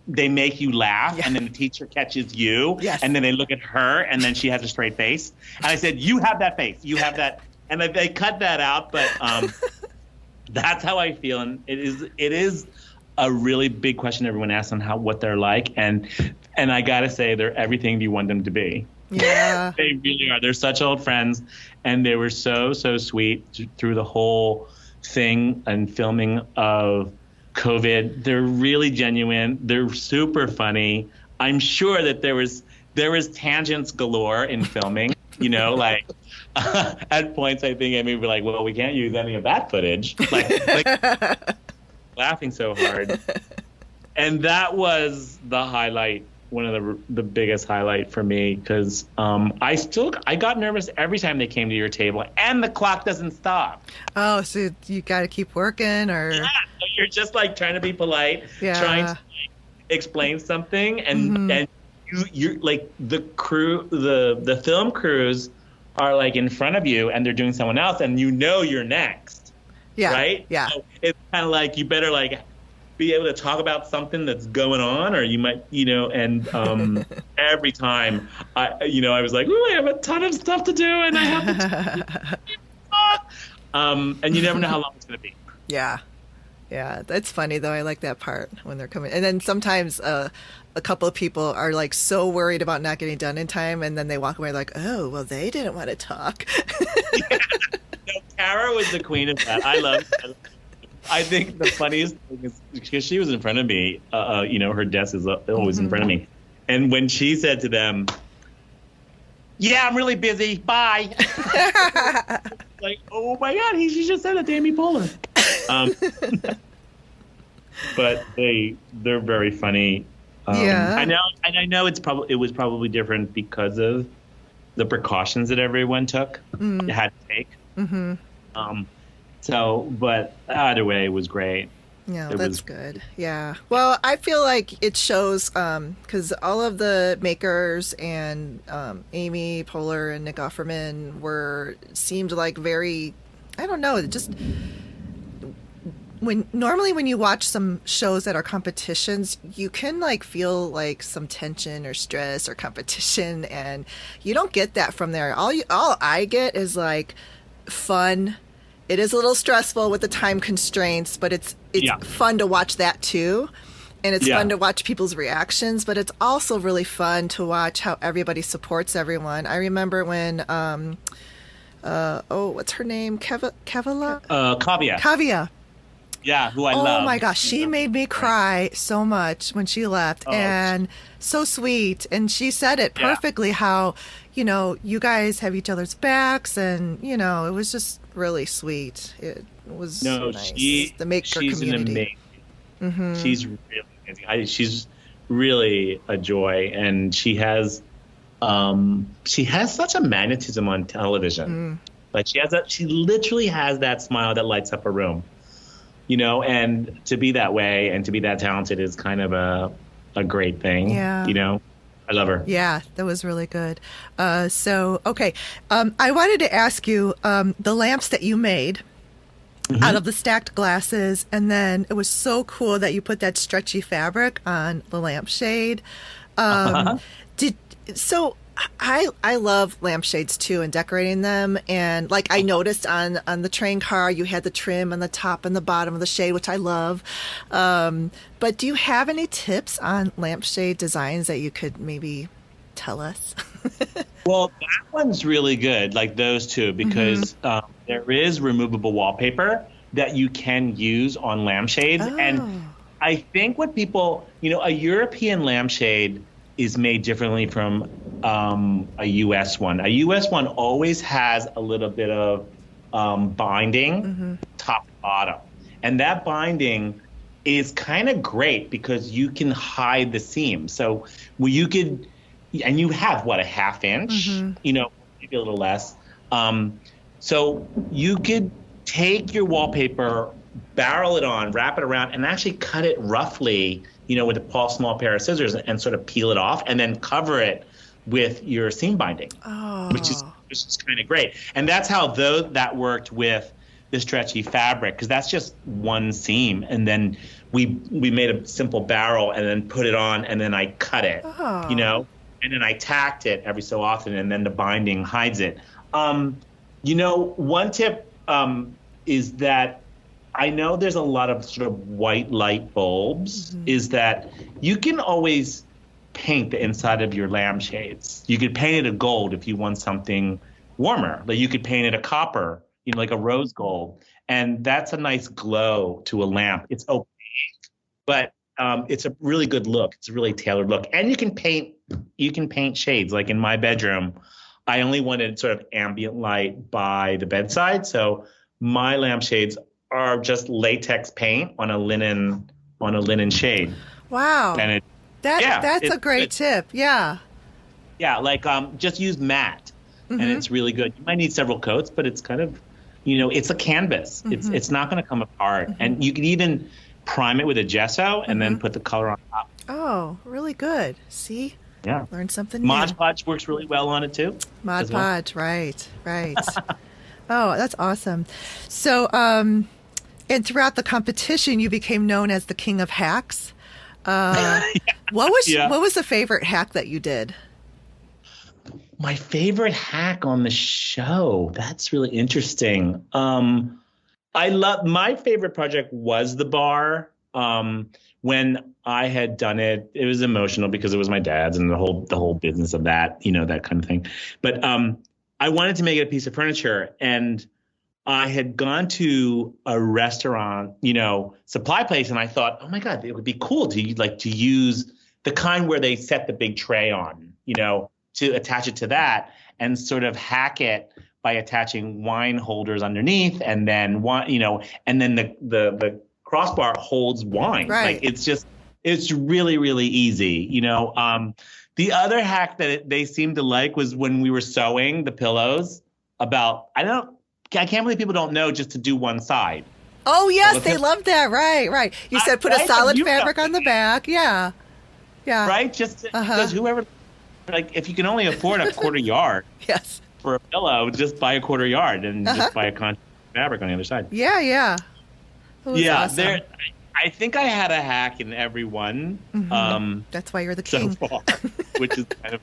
they make you laugh, and then the teacher catches you, and then they look at her, and then she has a straight face. And I said, you have that face. You have that. And they cut that out, but that's how I feel. And it is a really big question everyone asks on what they're like, and I gotta say they're everything you want them to be. Yeah. They really are. They're such old friends, and they were so sweet through the whole thing and filming of COVID. They're really genuine. They're super funny. I'm sure that there was tangents galore in filming. Like at points I think Amy would be like, "Well, we can't use any of that footage." Like laughing so hard, and that was the highlight. One of the biggest highlight for me, because I got nervous every time they came to your table, and the clock doesn't stop. Oh, so you got to keep working, or so you're just like trying to be polite, trying to explain something, and you're like the crew, the film crews are like in front of you, and they're doing someone else, and you're next. Yeah. Right. Yeah. So it's kind of like you better like be able to talk about something that's going on, or you might, and every time I was like, "Ooh, I have a ton of stuff to do, and I have to and you never know how long it's going to be." Yeah. That's funny though. I like that part when they're coming, and then sometimes a couple of people are like so worried about not getting done in time, and then they walk away like, "Oh, well, they didn't want to talk." Yeah. No, Tara was the queen of that. I love that. I think the funniest thing is because she was in front of me, her desk is always in front of me. And when she said to them, "Yeah, I'm really busy. Bye." Like, oh my God, she just said that to Amy Poehler. But they're very funny. I know it was probably different because of the precautions that everyone had to take. Mm-hmm. But either way, it was great. Yeah, that's good. Yeah. Well, I feel like it shows because all of the makers and Amy Poehler and Nick Offerman seemed like very, I don't know, just normally when you watch some shows that are competitions, you can like feel like some tension or stress or competition, and you don't get that from there. All I get is like fun. It is a little stressful with the time constraints, but it's fun to watch that too. And it's fun to watch people's reactions, but it's also really fun to watch how everybody supports everyone. I remember when, what's her name? Kavya? Kavya. Yeah, who I love. Oh my gosh, she made me cry so much when she left, and so sweet. And she said it perfectly how, you guys have each other's backs, and, it was just really sweet. It was nice. The maker community. She's really amazing. She's really a joy, and she has such a magnetism on television. Like she literally has that smile that lights up a room. And to be that way and to be that talented is kind of a great thing. Yeah. I love her. Yeah, that was really good. Okay. I wanted to ask you the lamps that you made out of the stacked glasses, and then it was so cool that you put that stretchy fabric on the lampshade. I love lampshades too and decorating them, and like I noticed on the train car you had the trim on the top and the bottom of the shade, which I love. But do you have any tips on lampshade designs that you could maybe tell us? Well, that one's really good, like those two, because there is removable wallpaper that you can use on lampshades. And I think what people, a European lampshade is made differently from a U.S. one. A U.S. one always has a little bit of binding top to bottom. And that binding is kind of great because you can hide the seam. So you could, and you have, a half inch, maybe a little less. So you could take your wallpaper, barrel it on, wrap it around, and actually cut it roughly, with a small pair of scissors and sort of peel it off and then cover it with your seam binding, which is kind of great. And that's how that worked with the stretchy fabric, because that's just one seam. And then we made a simple barrel and then put it on, and then I cut it, and then I tacked it every so often, and then the binding hides it. One tip is that I know there's a lot of sort of white light bulbs, is that you can always paint the inside of your lampshades. You could paint it a gold if you want something warmer. Like you could paint it a copper, like a rose gold. And that's a nice glow to a lamp. It's opaque, but it's a really good look. It's a really tailored look. And you can paint shades. Like in my bedroom, I only wanted sort of ambient light by the bedside. So my lampshades are just latex paint on a linen shade. Wow. And that's a great tip. Yeah. Yeah, like just use matte, and it's really good. You might need several coats, but it's kind of, it's a canvas. It's not going to come apart, and you can even prime it with a gesso and then put the color on top. Oh, really good. See? Yeah. Learned something new. Mod Podge works really well on it too. Mod Podge, right. Oh, that's awesome. So, and throughout the competition, you became known as the King of Hacks. What was the favorite hack that you did? My favorite hack on the show. That's really interesting. My favorite project was the bar. When I had done it, it was emotional because it was my dad's and the whole business of that, that kind of thing. But I wanted to make it a piece of furniture, and I had gone to a restaurant, supply place, and I thought, oh my God, it would be cool to use the kind where they set the big tray on, to attach it to that and sort of hack it by attaching wine holders underneath, and then the crossbar holds wine. Right. Like it's really, really easy, The other hack that they seemed to like was when we were sewing the pillows I can't believe people don't know just to do one side. Oh, yes, they love that. Right. You said put a solid fabric on the back. Yeah. Right? Just because whoever, if you can only afford a quarter yard yes, for a pillow, just buy a quarter yard and just buy a contrast fabric on the other side. Yeah. Awesome. I think I had a hack in every one. That's why you're the king. So far, which is kind of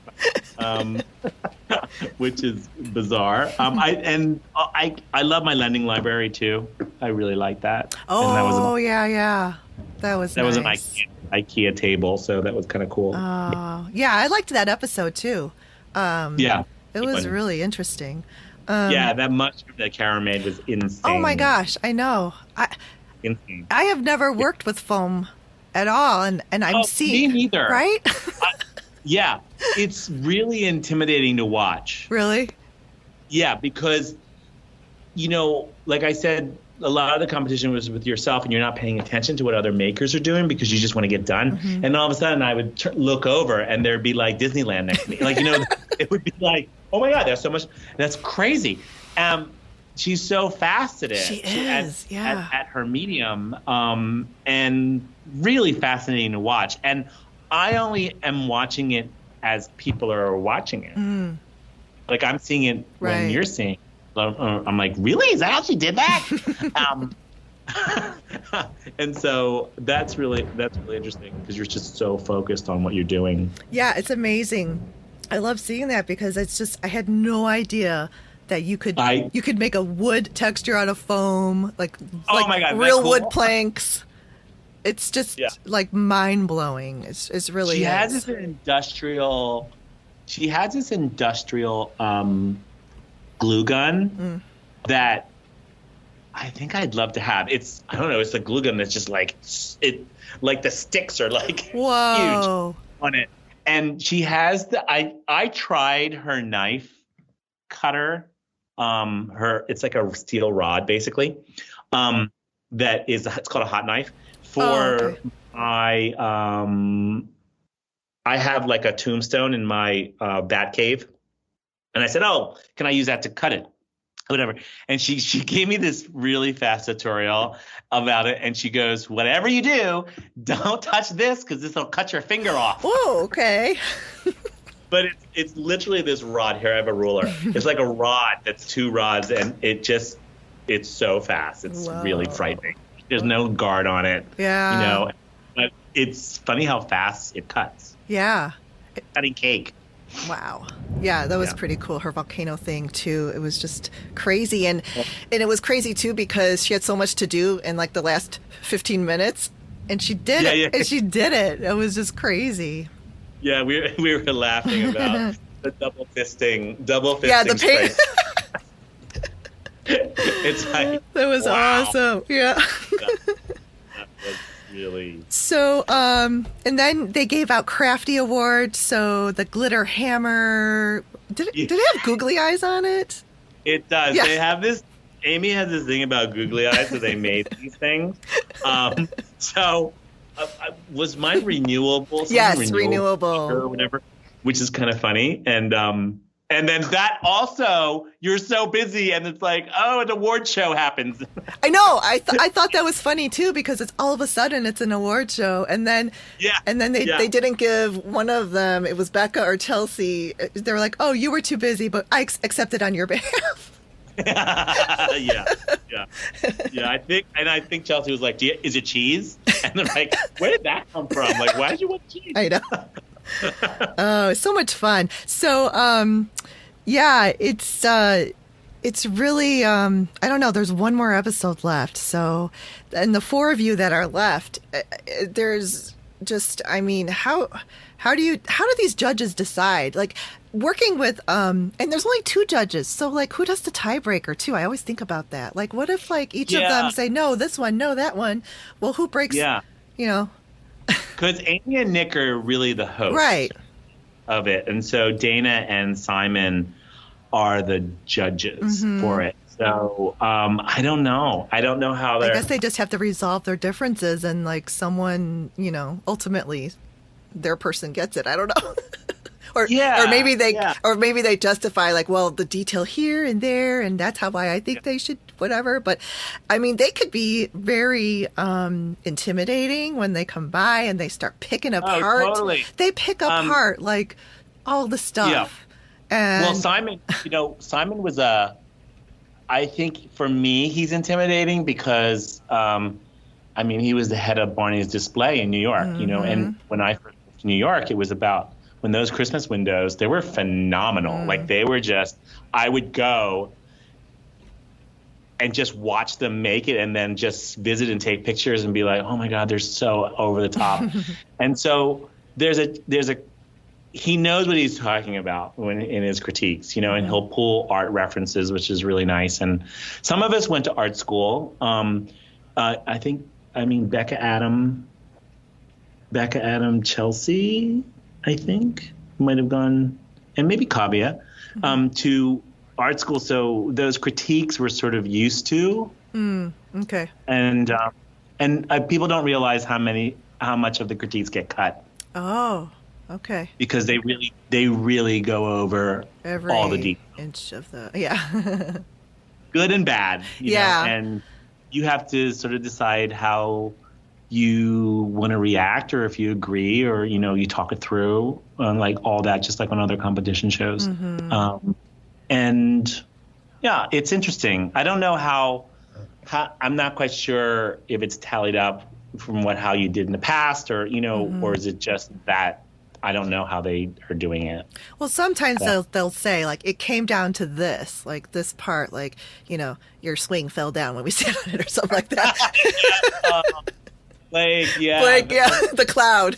which is bizarre. I love my lending library too. I really like that. Oh, yeah. That was an IKEA table, so that was kind of cool. Yeah, I liked that episode too. It was really interesting. That mushroom that Kara made was insane. Oh my gosh, I know. Insane. I have never worked with foam at all, and I'm seeing. Me neither. Right? Yeah, it's really intimidating to watch. Really? Yeah, because, like I said, a lot of the competition was with yourself, and you're not paying attention to what other makers are doing because you just want to get done. And all of a sudden, I would look over, and there'd be like Disneyland next to me. Like, it would be like, oh my God, there's so much. That's crazy. She's so fast at it. She is, at her medium, and really fascinating to watch. And I only am watching it as people are watching it. Like I'm seeing it when you're seeing it. I'm like, really? Is that how she did that? And so that's really interesting because you're just so focused on what you're doing. Yeah, it's amazing. I love seeing that because it's just I had no idea that you could make a wood texture out of foam, like my God, real wood planks. It's just like mind blowing. It's really. She has this industrial glue gun that I think I'd love to have. It's a glue gun that's just like the sticks are like huge on it. And she has I tried her knife cutter. It's like a steel rod basically. It's called a hot knife for I have like a tombstone in my bat cave. And I said, oh, can I use that to cut it? Whatever. And she gave me this really fast tutorial about it. And she goes, whatever you do, don't touch this because this will cut your finger off. Oh, okay. But it's literally this rod. Here, I have a ruler. It's like a rod that's two rods. And it's so fast. It's really frightening. There's no guard on it. Yeah. But it's funny how fast it cuts. Yeah. Cutting cake. Wow. Yeah, that was pretty cool. Her volcano thing too. It was just crazy, and it was crazy too because she had so much to do in like the last 15 minutes, and she did it. Yeah. And she did it. It was just crazy. Yeah, we were laughing about the double fisting Yeah, the paint. It's like that was awesome. Yeah. That was really. So, and then they gave out crafty awards. So the glitter hammer, did it have googly eyes on it? It does. Yeah. They have this. Amy has this thing about googly eyes, so they made these things. So was mine renewable? Yes, renewable or whatever, which is kind of funny. And then that also, you're so busy, and it's like, oh, an award show happens. I know. I thought that was funny too because it's all of a sudden it's an award show, and then they didn't give one of them. It was Becca or Chelsea. They were like, oh, you were too busy, but I accepted on your behalf. Yeah. I think Chelsea was like, is it cheese? And they're like, where did that come from? Like, why did you want cheese? I know. Oh, so much fun. So, yeah, it's really, I don't know. There's one more episode left. So, and the four of you that are left, there's just, I mean, how do these judges decide? Like working with, and there's only two judges. So like, who does the tiebreaker too? I always think about that. Like, what if like each of them say, no, this one, no, that one. Well, who breaks, you know? Because Amy and Nick are really the hosts of it. And so Dana and Simon are the judges for it. So I don't know. I don't know how they're... I guess they just have to resolve their differences and like someone, you know, ultimately their person gets it. I don't know. Or maybe they justify like, well, the detail here and there, and that's how I think they should, whatever. But I mean, they could be very intimidating when they come by and they start picking apart. Oh, totally. They pick apart like all the stuff. Yeah. And well, Simon was I think for me, he's intimidating because, I mean, he was the head of Barney's Display in New York, you know, and when I first moved to New York, it was about when those Christmas windows, they were phenomenal. Like they were just, I would go and just watch them make it and then just visit and take pictures and be like, oh my God, they're so over the top. And so he knows what he's talking about in his critiques, you know, and he'll pull art references, which is really nice. And some of us went to art school. Becca Adam, Chelsea, I think, might have gone, and maybe Kavya, to art school. So those critiques were sort of used to. Okay. And people don't realize how much of the critiques get cut. Oh, okay. Because they really go over every all the details. Inch of the, good and bad. You know? And you have to sort of decide how you want to react, or if you agree, or, you know, you talk it through, like all that, just like on other competition shows. And yeah, it's interesting. I don't know how I'm not quite sure if it's tallied up from how you did in the past, or, you know, or is it just that I don't know how they are doing it. Well, sometimes they'll say, like, it came down to this, like this part, like, you know, your swing fell down when we sat on it or something like that. Blake, the cloud.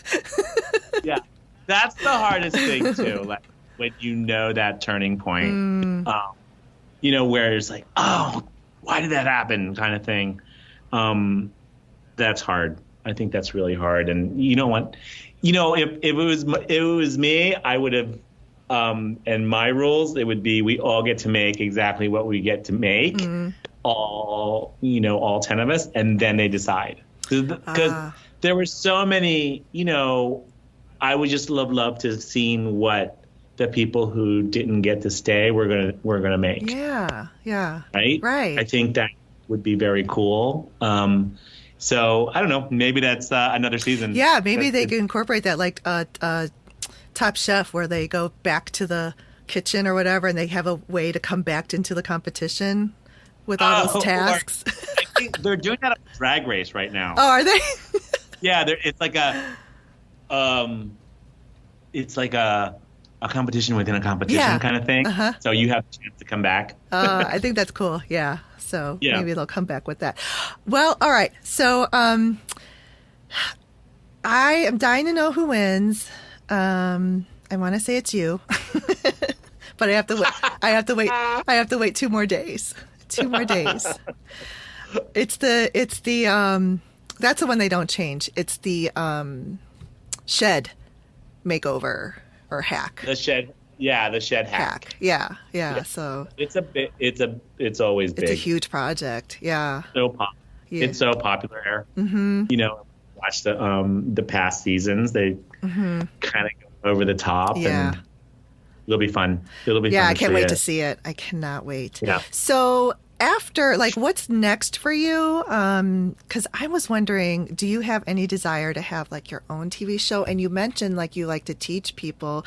Yeah, that's the hardest thing too. Like when you know that turning point, you know, where it's like, oh, why did that happen, kind of thing. That's hard. I think that's really hard. And you know what? You know, if it was me, I would have. And my rules, it would be we all get to make exactly what we get to make, all 10 of us, and then they decide. Because there were so many, you know, I would just love to have seen what the people who didn't get to stay were gonna make. Yeah. Right. I think that would be very cool. So I don't know. Maybe that's another season. Yeah, maybe they can incorporate that, like Top Chef, where they go back to the kitchen or whatever, and they have a way to come back into the competition with all those tasks. I think they're doing that on Drag Race right now. Oh, are they? Yeah, it's like a a competition within a competition Yeah. kind of thing. Uh-huh. So you have a chance to come back. I think that's cool. Yeah. So Yeah. maybe they'll come back with that. Well, all right. So I am dying to know who wins. I want to say it's you, but I have to wait. I have to wait 2 more days. 2 more days. It's the that's the one they don't change. It's the shed makeover or hack. The shed. Yeah, the shed hack. Yeah. So it's always big. It's a huge project. Yeah. Yeah. It's so popular. Mm-hmm. You know, watch the past seasons. They kind of go over the top. Yeah. And it'll be fun. It'll be fun. Yeah, I can't wait to see it. I cannot wait. Yeah. So after, like, what's next for you? Because I was wondering, do you have any desire to have like your own TV show? And you mentioned like you like to teach people,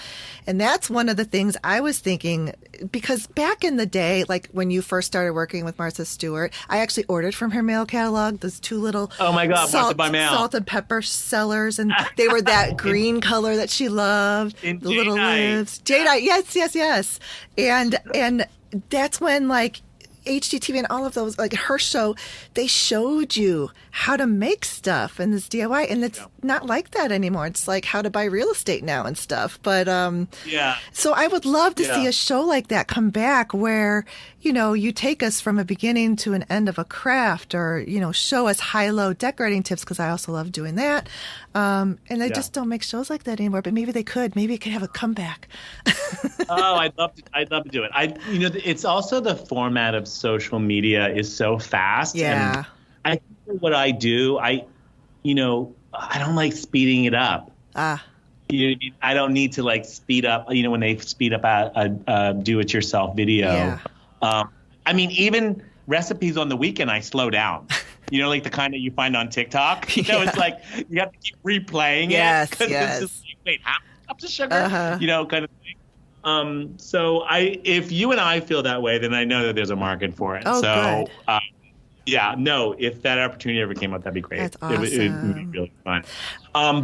and that's one of the things I was thinking, because back in the day, like when you first started working with Martha Stewart, I actually ordered from her mail catalog those 2 little Martha by mail salt and pepper sellers, and they were that green color that she loved, the little lives, jadeite, yes, and that's when like HGTV and all of those, like her show, they showed you how to make stuff and this DIY, and it's not like that anymore. It's like how to buy real estate now and stuff. But so I would love to see a show like that come back where, you know, you take us from a beginning to an end of a craft, or, you know, show us high-low decorating tips, because I also love doing that. And they just don't make shows like that anymore, but maybe they could. Maybe it could have a comeback. Oh, I'd love to do it. It's also the format of social media is so fast. Yeah. And I think what I do, I don't like speeding it up. I don't need to like speed up, you know, when they speed up a do-it-yourself video. Yeah. I mean, even recipes on the weekend, I slow down. You know, like the kind that you find on TikTok. You know, it's like you have to keep replaying it. Yes. It's just like, wait, how many cups of sugar? You know, kind of thing. So if you and I feel that way, then I know that there's a market for it. Oh, so, good. If that opportunity ever came up, that'd be great. That's awesome. It would be really fun.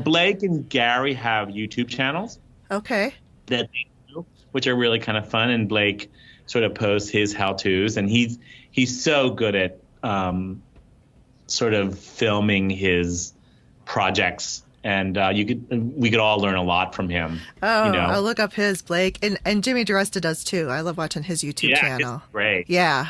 Blake and Gary have YouTube channels. Okay. That they do, which are really kind of fun. And Blake sort of posts his how-tos, and he's so good at sort of filming his projects, and we could all learn a lot from him. Oh, you know? I'll look up his, Blake, and Jimmy DeResta does too. I love watching his YouTube channel. It's great. Yeah.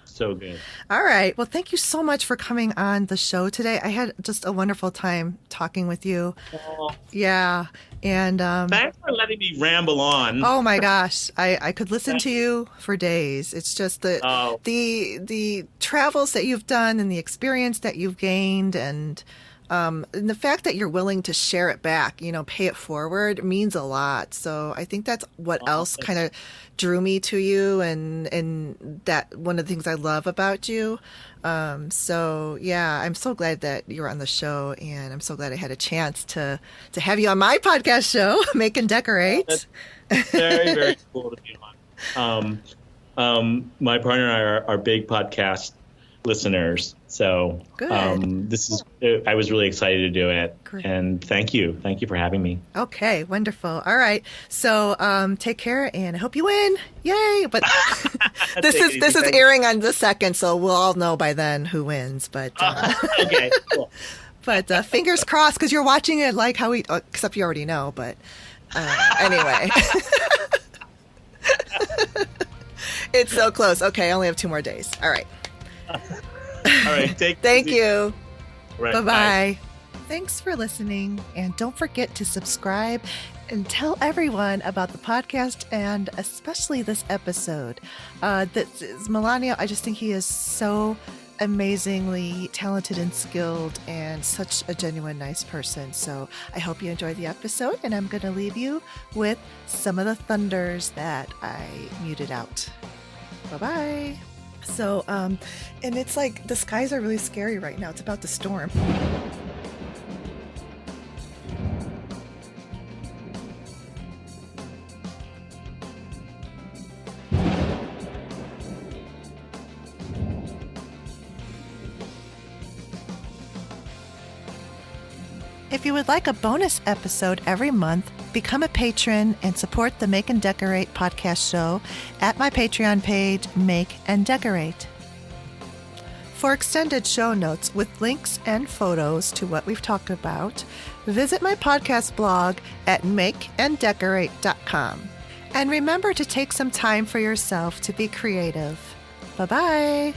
So good. All right. Well, thank you so much for coming on the show today. I had just a wonderful time talking with you. Oh. Yeah. And thanks for letting me ramble on. Oh my gosh, I could listen to you for days. It's just the travels that you've done and the experience that you've gained, and the fact that you're willing to share it back, you know, pay it forward, means a lot. So I think that's what else kind of drew me to you, and that one of the things I love about you. So yeah, I'm so glad that you're on the show, and I'm so glad I had a chance to have you on my podcast show, Make and Decorate. That's very, very cool to be on. My partner and I are big podcast listeners, so good. I was really excited to do it. Great. And thank you for having me. Okay, wonderful. All right, so take care, and I hope you win. Yay! But this is airing on the 2nd, so we'll all know by then who wins. But okay, cool. But fingers crossed, because you're watching it like how except you already know. But anyway. It's so close. Okay, I only have 2 more days. All right. All right. Thank you. Right, Bye-bye. bye. Thanks for listening. And don't forget to subscribe and tell everyone about the podcast, and especially this episode. This is Melanio. I just think he is so amazingly talented and skilled, and such a genuine, nice person. So I hope you enjoyed the episode, and I'm going to leave you with some of the thunders that I muted out. Bye-bye. So, and it's like the skies are really scary right now. It's about to storm. If you would like a bonus episode every month, become a patron and support the Make and Decorate podcast show at my Patreon page, Make and Decorate. For extended show notes with links and photos to what we've talked about, visit my podcast blog at makeanddecorate.com. And remember to take some time for yourself to be creative. Bye-bye.